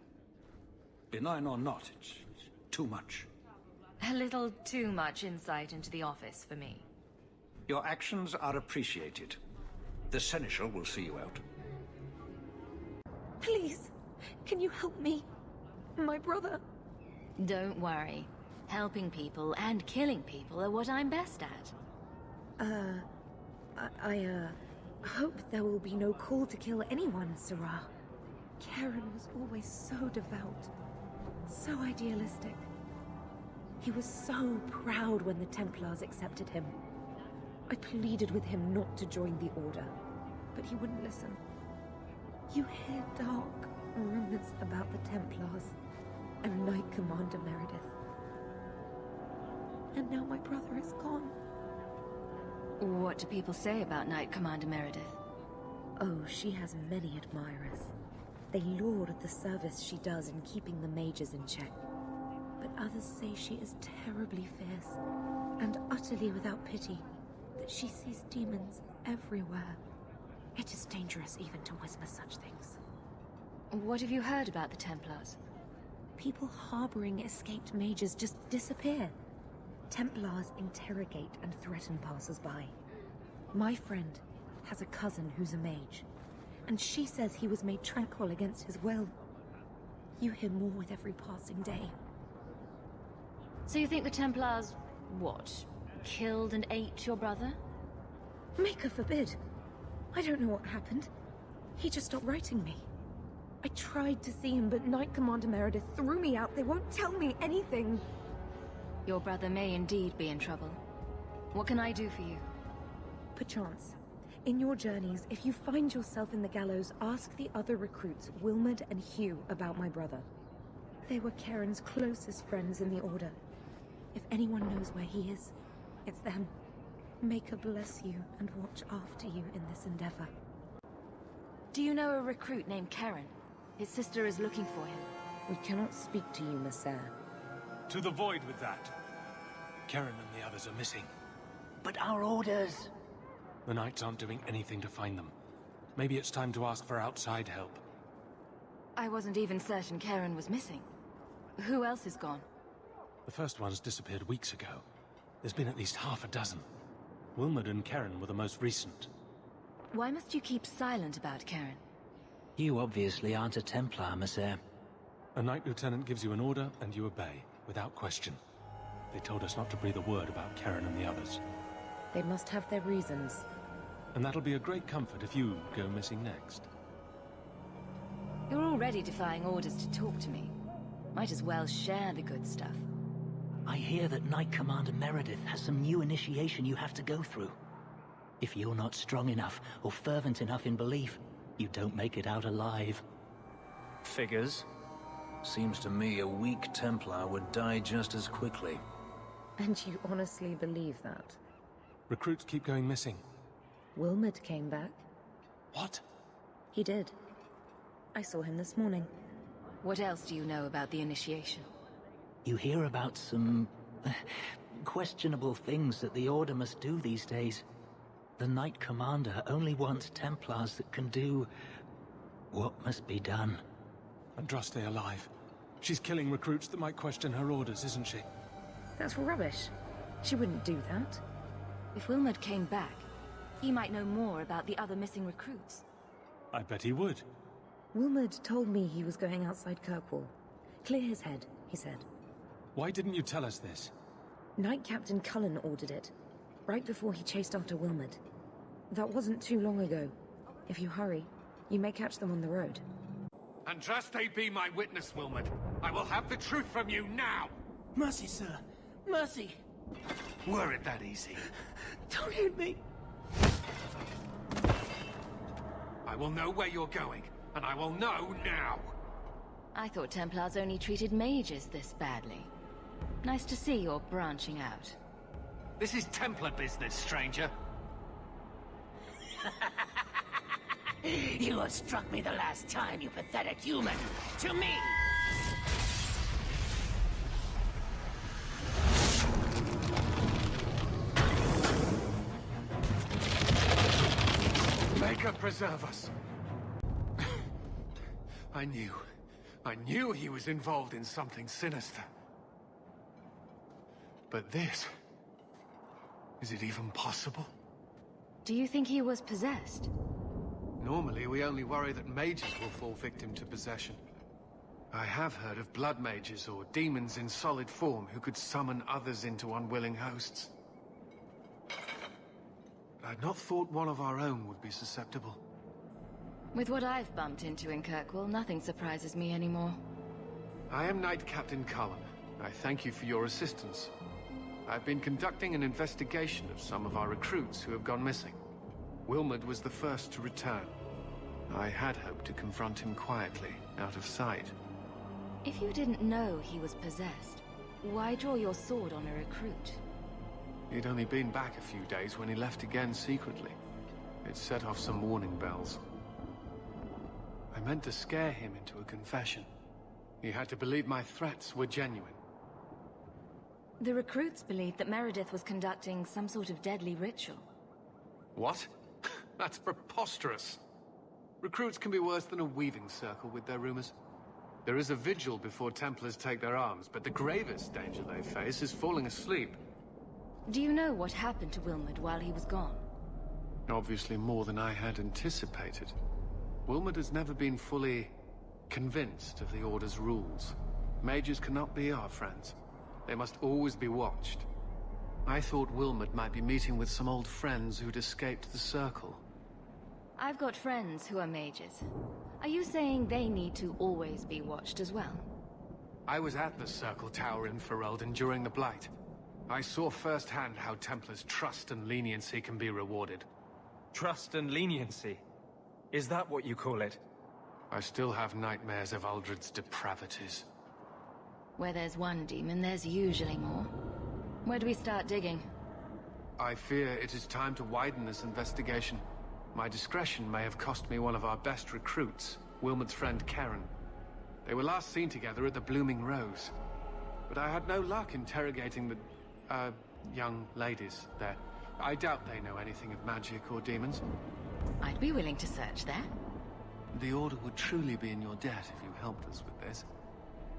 Benign or not, it's too much. A little too much insight into the office for me. Your actions are appreciated. The Seneschal will see you out. Please, can you help me? My brother. Don't worry. Helping people and killing people are what I'm best at. I hope there will be no call to kill anyone, Sirrah. Karen was always so devout, so idealistic. He was so proud when the Templars accepted him. I pleaded with him not to join the Order, but he wouldn't listen. You hear dark rumors about the Templars and Knight Commander Meredith. And now my brother is gone. What do people say about Knight Commander Meredith? Oh, she has many admirers. They laud the service she does in keeping the mages in check. But others say she is terribly fierce, and utterly without pity, that she sees demons everywhere. It is dangerous even to whisper such things. What have you heard about the Templars? People harboring escaped mages just disappear. Templars interrogate and threaten passers-by. My friend has a cousin who's a mage, and she says he was made tranquil against his will. You hear more with every passing day. So you think the Templars, what, killed and ate your brother? Maker forbid. I don't know what happened. He just stopped writing me. I tried to see him, but Knight Commander Meredith threw me out. They won't tell me anything. Your brother may indeed be in trouble. What can I do for you? Perchance. In your journeys, if you find yourself in the gallows, ask the other recruits, Wilmerd and Hugh, about my brother. They were Karen's closest friends in the Order. If anyone knows where he is, it's them. Maker bless you and watch after you in this endeavor. Do you know a recruit named Karen? His sister is looking for him. We cannot speak to you, Messer. To the void with that. Karen and the others are missing. But our orders... The Knights aren't doing anything to find them. Maybe it's time to ask for outside help. I wasn't even certain Karen was missing. Who else is gone? The first ones disappeared weeks ago. There's been at least half a dozen. Wilmerd and Karen were the most recent. Why must you keep silent about Karen? You obviously aren't a Templar, Messer. A Knight Lieutenant gives you an order, and you obey, without question. They told us not to breathe a word about Karen and the others. They must have their reasons. And that'll be a great comfort if you go missing next. You're already defying orders to talk to me. Might as well share the good stuff. I hear that Knight Commander Meredith has some new initiation you have to go through. If you're not strong enough or fervent enough in belief, you don't make it out alive. Figures. Seems to me a weak Templar would die just as quickly. And you honestly believe that? Recruits keep going missing. Wilmerd came back. What? He did. I saw him this morning. What else do you know about the initiation? You hear about some... questionable things that the Order must do these days. The Knight Commander only wants Templars that can do... what must be done. Andraste alive. She's killing recruits that might question her orders, isn't she? That's rubbish. She wouldn't do that. If Wilmerd came back, he might know more about the other missing recruits. I bet he would. Wilmerd told me he was going outside Kirkwall. Clear his head, he said. Why didn't you tell us this? Knight Captain Cullen ordered it, right before he chased after Wilmerd. That wasn't too long ago. If you hurry, you may catch them on the road. Andraste be my witness, Wilmerd. I will have the truth from you now! Mercy, sir. Mercy. Were it that easy? Don't hit me. I will know where you're going, and I will know now! I thought Templars only treated mages this badly. Nice to see you're branching out. This is Templar business, stranger. You have struck me the last time, you pathetic human. To me! Maker preserve us. I knew he was involved in something sinister. But this... is it even possible? Do you think he was possessed? Normally, we only worry that mages will fall victim to possession. I have heard of blood mages or demons in solid form who could summon others into unwilling hosts. I'd not thought one of our own would be susceptible. With what I've bumped into in Kirkwall, nothing surprises me anymore. I am Knight Captain Cullen. I thank you for your assistance. I've been conducting an investigation of some of our recruits who have gone missing. Wilmerd was the first to return. I had hoped to confront him quietly, out of sight. If you didn't know he was possessed, why draw your sword on a recruit? He'd only been back a few days when he left again secretly. It set off some warning bells. I meant to scare him into a confession. He had to believe my threats were genuine. The recruits believed that Meredith was conducting some sort of deadly ritual. What? That's preposterous. Recruits can be worse than a weaving circle with their rumors. There is a vigil before Templars take their arms, but the gravest danger they face is falling asleep. Do you know what happened to Wilmot while he was gone? Obviously more than I had anticipated. Wilmot has never been fully convinced of the Order's rules. Mages cannot be our friends. They must always be watched. I thought Wilmot might be meeting with some old friends who'd escaped the Circle. I've got friends who are mages. Are you saying they need to always be watched as well? I was at the Circle Tower in Ferelden during the Blight. I saw firsthand how Templars' trust and leniency can be rewarded. Trust and leniency? Is that what you call it? I still have nightmares of Uldred's depravities. Where there's one demon, there's usually more. Where do we start digging? I fear it is time to widen this investigation. My discretion may have cost me one of our best recruits, Wilmot's friend Karen. They were last seen together at the Blooming Rose. But I had no luck interrogating the, young ladies there. I doubt they know anything of magic or demons. I'd be willing to search there. The Order would truly be in your debt if you helped us with this.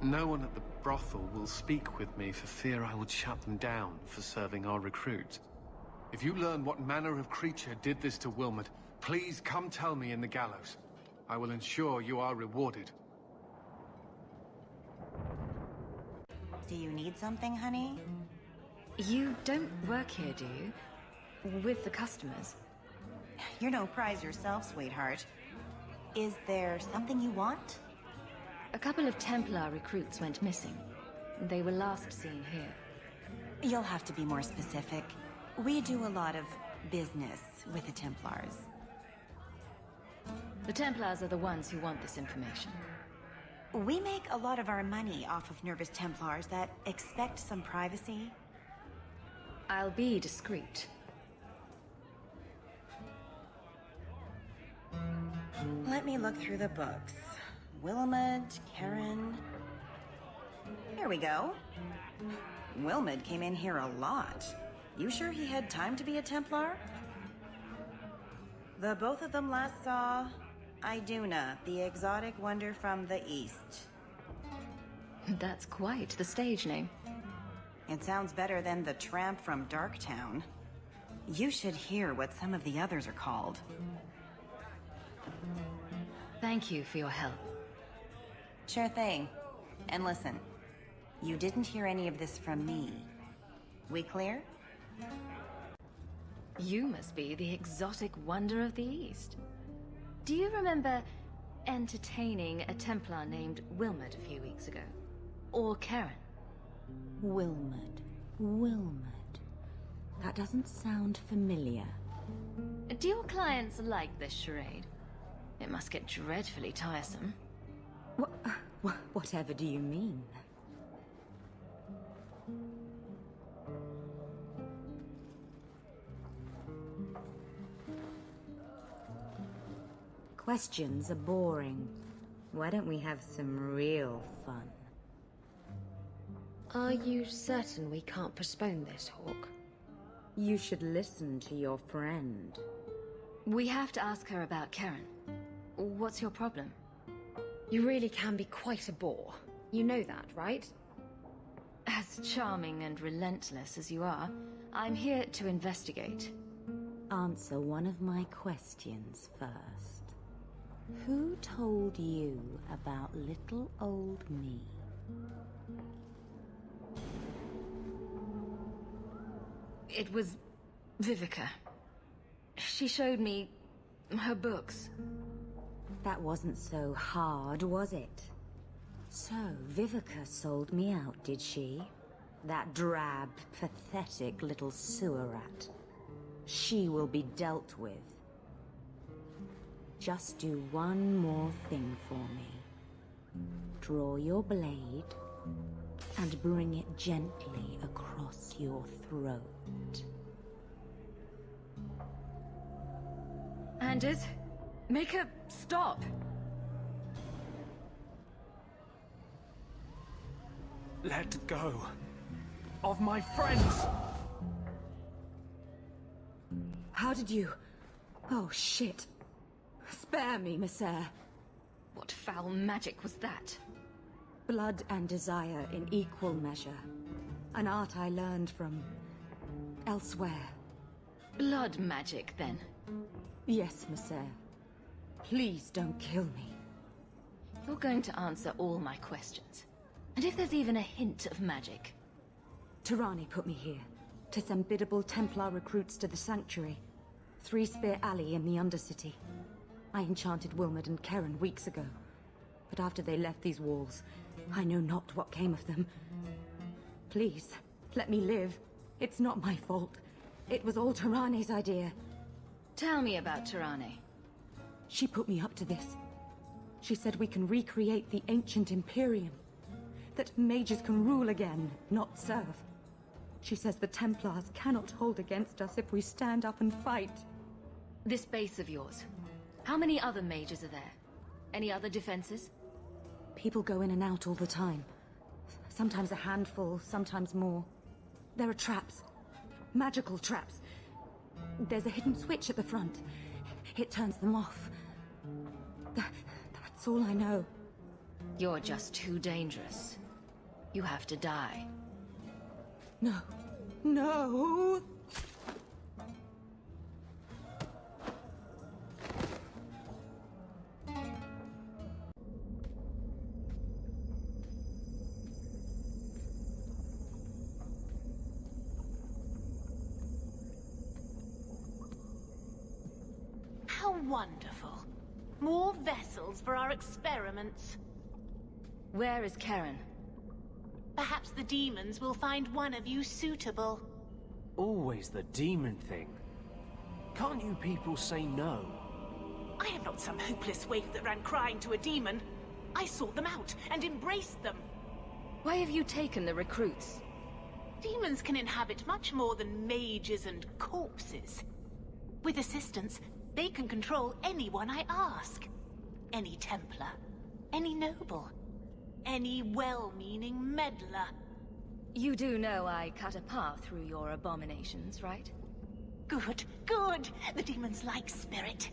No one at the brothel will speak with me for fear I would shut them down for serving our recruits. If you learn what manner of creature did this to Wilmot, please come tell me in the gallows. I will ensure you are rewarded. Do you need something, honey? You don't work here, do you? With the customers? You're no prize yourself, sweetheart. Is there something you want? A couple of Templar recruits went missing. They were last seen here. You'll have to be more specific. We do a lot of business with the Templars. The Templars are the ones who want this information. We make a lot of our money off of nervous Templars that expect some privacy. I'll be discreet. Let me look through the books. Wilmot, Karen... Here we go. Wilmot came in here a lot. You sure he had time to be a Templar? The both of them last saw Iduna, the exotic wonder from the east. That's quite the stage name. It sounds better than the tramp from Darktown. You should hear what some of the others are called. Thank you for your help. Sure thing. And listen, you didn't hear any of this from me. We clear? You must be the exotic wonder of the East. Do you remember entertaining a Templar named Wilmot a few weeks ago? Or Karen? Wilmot. Wilmot. That doesn't sound familiar. Do your clients like this charade? It must get dreadfully tiresome. Whatever do you mean? Questions are boring. Why don't we have some real fun? Are you certain we can't postpone this, Hawk? You should listen to your friend. We have to ask her about Karen. What's your problem? You really can be quite a bore. You know that, right? As charming and relentless as you are, I'm here to investigate. Answer one of my questions first. Who told you about little old me? It was Vivica. She showed me her books. That wasn't so hard, was it? So, Vivica sold me out, did she? That drab, pathetic little sewer rat. She will be dealt with. Just do one more thing for me. Draw your blade and bring it gently across across your throat. Anders, make her stop. Let go of my friends! How did you... Oh, shit. Spare me, Messer. What foul magic was that? Blood and desire in equal measure. An art I learned from... elsewhere. Blood magic, then? Yes, Messer. Please don't kill me. You're going to answer all my questions. And if there's even a hint of magic... Tirani put me here, to send biddable Templar recruits to the Sanctuary. Three Spear Alley in the Undercity. I enchanted Wilmot and Keren weeks ago. But after they left these walls, I know not what came of them. Please, let me live. It's not my fault. It was all Tirani's idea. Tell me about Tirani. She put me up to this. She said we can recreate the ancient Imperium. That mages can rule again, not serve. She says the Templars cannot hold against us if we stand up and fight. This base of yours, how many other mages are there? Any other defenses? People go in and out all the time. Sometimes a handful, sometimes more. There are traps. Magical traps. There's a hidden switch at the front. It turns them off. That's all I know. You're just too dangerous. You have to die. No. No! How wonderful. More vessels for our experiments. Where is Keren? Perhaps the demons will find one of you suitable. Always the demon thing. Can't you people say no? I am not some hopeless waif that ran crying to a demon. I sought them out and embraced them. Why have you taken the recruits? Demons can inhabit much more than mages and corpses. With assistance, they can control anyone I ask. Any Templar, any noble, any well-meaning meddler. You do know I cut a path through your abominations, right? Good, good. The demons like spirit.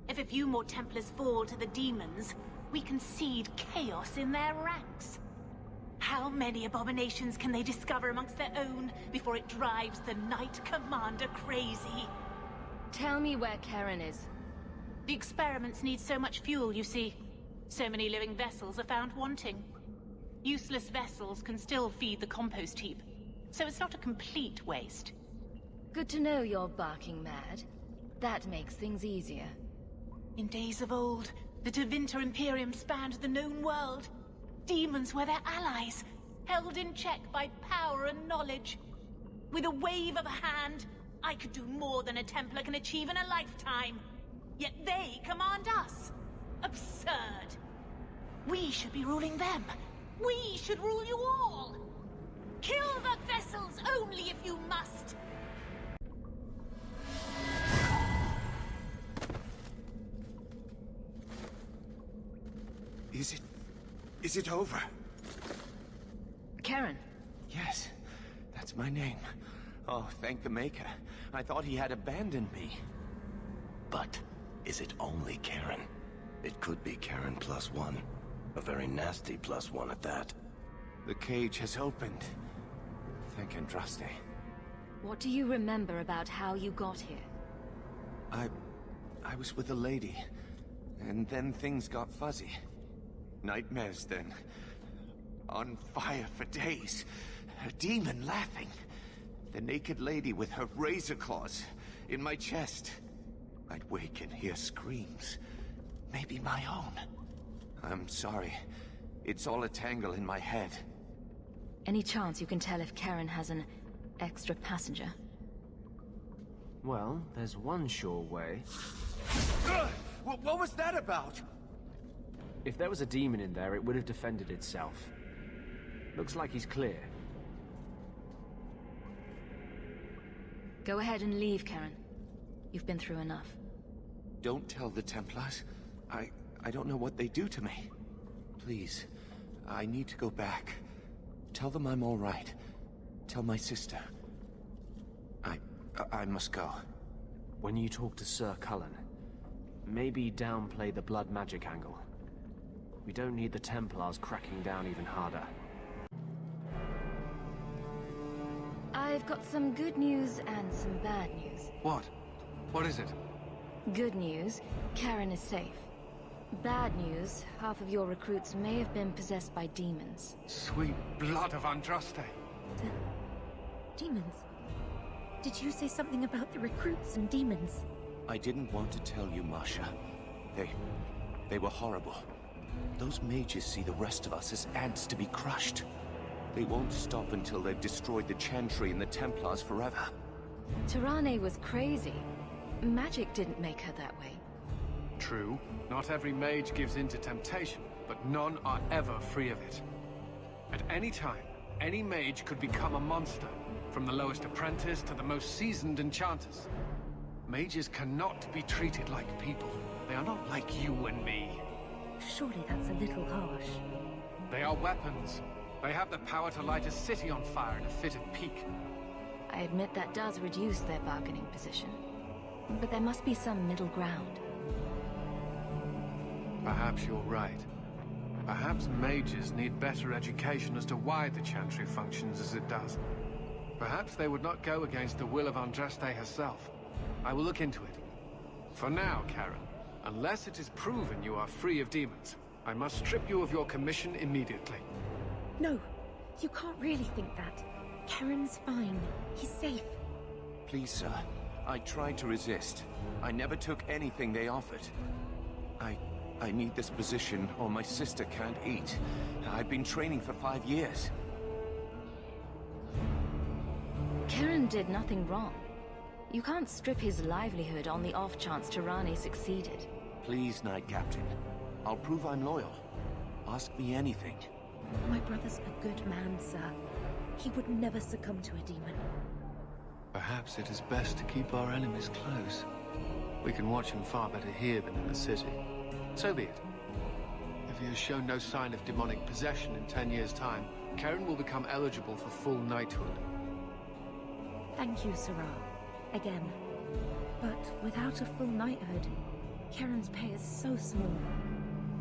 If a few more Templars fall to the demons, we can seed chaos in their ranks. How many abominations can they discover amongst their own before it drives the Knight Commander crazy? Tell me where Keren is. The experiments need so much fuel, you see. So many living vessels are found wanting. Useless vessels can still feed the compost heap, so it's not a complete waste. Good to know you're barking mad. That makes things easier. In days of old, the Tevinter Imperium spanned the known world. Demons were their allies, held in check by power and knowledge. With a wave of a hand, I could do more than a Templar can achieve in a lifetime. Yet they command us. Absurd. We should be ruling them. We should rule you all. Kill the vessels only if you must. Is it over? Keren. Yes, that's my name. Oh, thank the Maker. I thought he had abandoned me. But is it only Keren? It could be Keren +1. A very nasty +1 at that. The cage has opened. Thank Andraste. What do you remember about how you got here? I was with a lady, and then things got fuzzy. Nightmares then. On fire for days. A demon laughing. The naked lady with her razor claws in my chest. I'd wake and hear screams. Maybe my own. I'm sorry. It's all a tangle in my head. Any chance you can tell if Keren has an extra passenger? Well, there's one sure way. What was that about? If there was a demon in there, it would have defended itself. Looks like he's clear. Go ahead and leave, Karen. You've been through enough. Don't tell the Templars. I don't know what they do to me. Please, I need to go back. Tell them I'm all right. Tell my sister. I must go. When you talk to Sir Cullen, maybe downplay the blood magic angle. We don't need the Templars cracking down even harder. I've got some good news and some bad news. What? What is it? Good news, Karen is safe. Bad news, half of your recruits may have been possessed by demons. Sweet blood of Andraste. Demons? Did you say something about the recruits and demons? I didn't want to tell you, Masha. They were horrible. Those mages see the rest of us as ants to be crushed. They won't stop until they've destroyed the Chantry and the Templars forever. Tirane was crazy. Magic didn't make her that way. True. Not every mage gives in to temptation, but none are ever free of it. At any time, any mage could become a monster, from the lowest apprentice to the most seasoned enchanters. Mages cannot be treated like people. They are not like you and me. Surely that's a little harsh. They are weapons. They have the power to light a city on fire in a fit of pique. I admit that does reduce their bargaining position. But there must be some middle ground. Perhaps you're right. Perhaps mages need better education as to why the Chantry functions as it does. Perhaps they would not go against the will of Andraste herself. I will look into it. For now, Karen, unless it is proven you are free of demons, I must strip you of your commission immediately. No, you can't really think that. Karen's fine. He's safe. Please, sir. I tried to resist. I never took anything they offered. I need this position, or my sister can't eat. I've been training for 5 years. Karen did nothing wrong. You can't strip his livelihood on the off chance Tirane succeeded. Please, Knight Captain. I'll prove I'm loyal. Ask me anything. My brother's a good man, sir. He would never succumb to a demon. Perhaps it is best to keep our enemies close. We can watch him far better here than in the city. So be it. If he has shown no sign of demonic possession in 10 years' time, Karen will become eligible for full knighthood. Thank you, Sarah. Again. But without a full knighthood, Karen's pay is so small.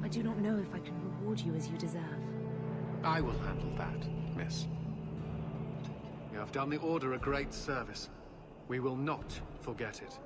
I do not know if I can reward you as you deserve. I will handle that, miss. You have done the Order a great service. We will not forget it.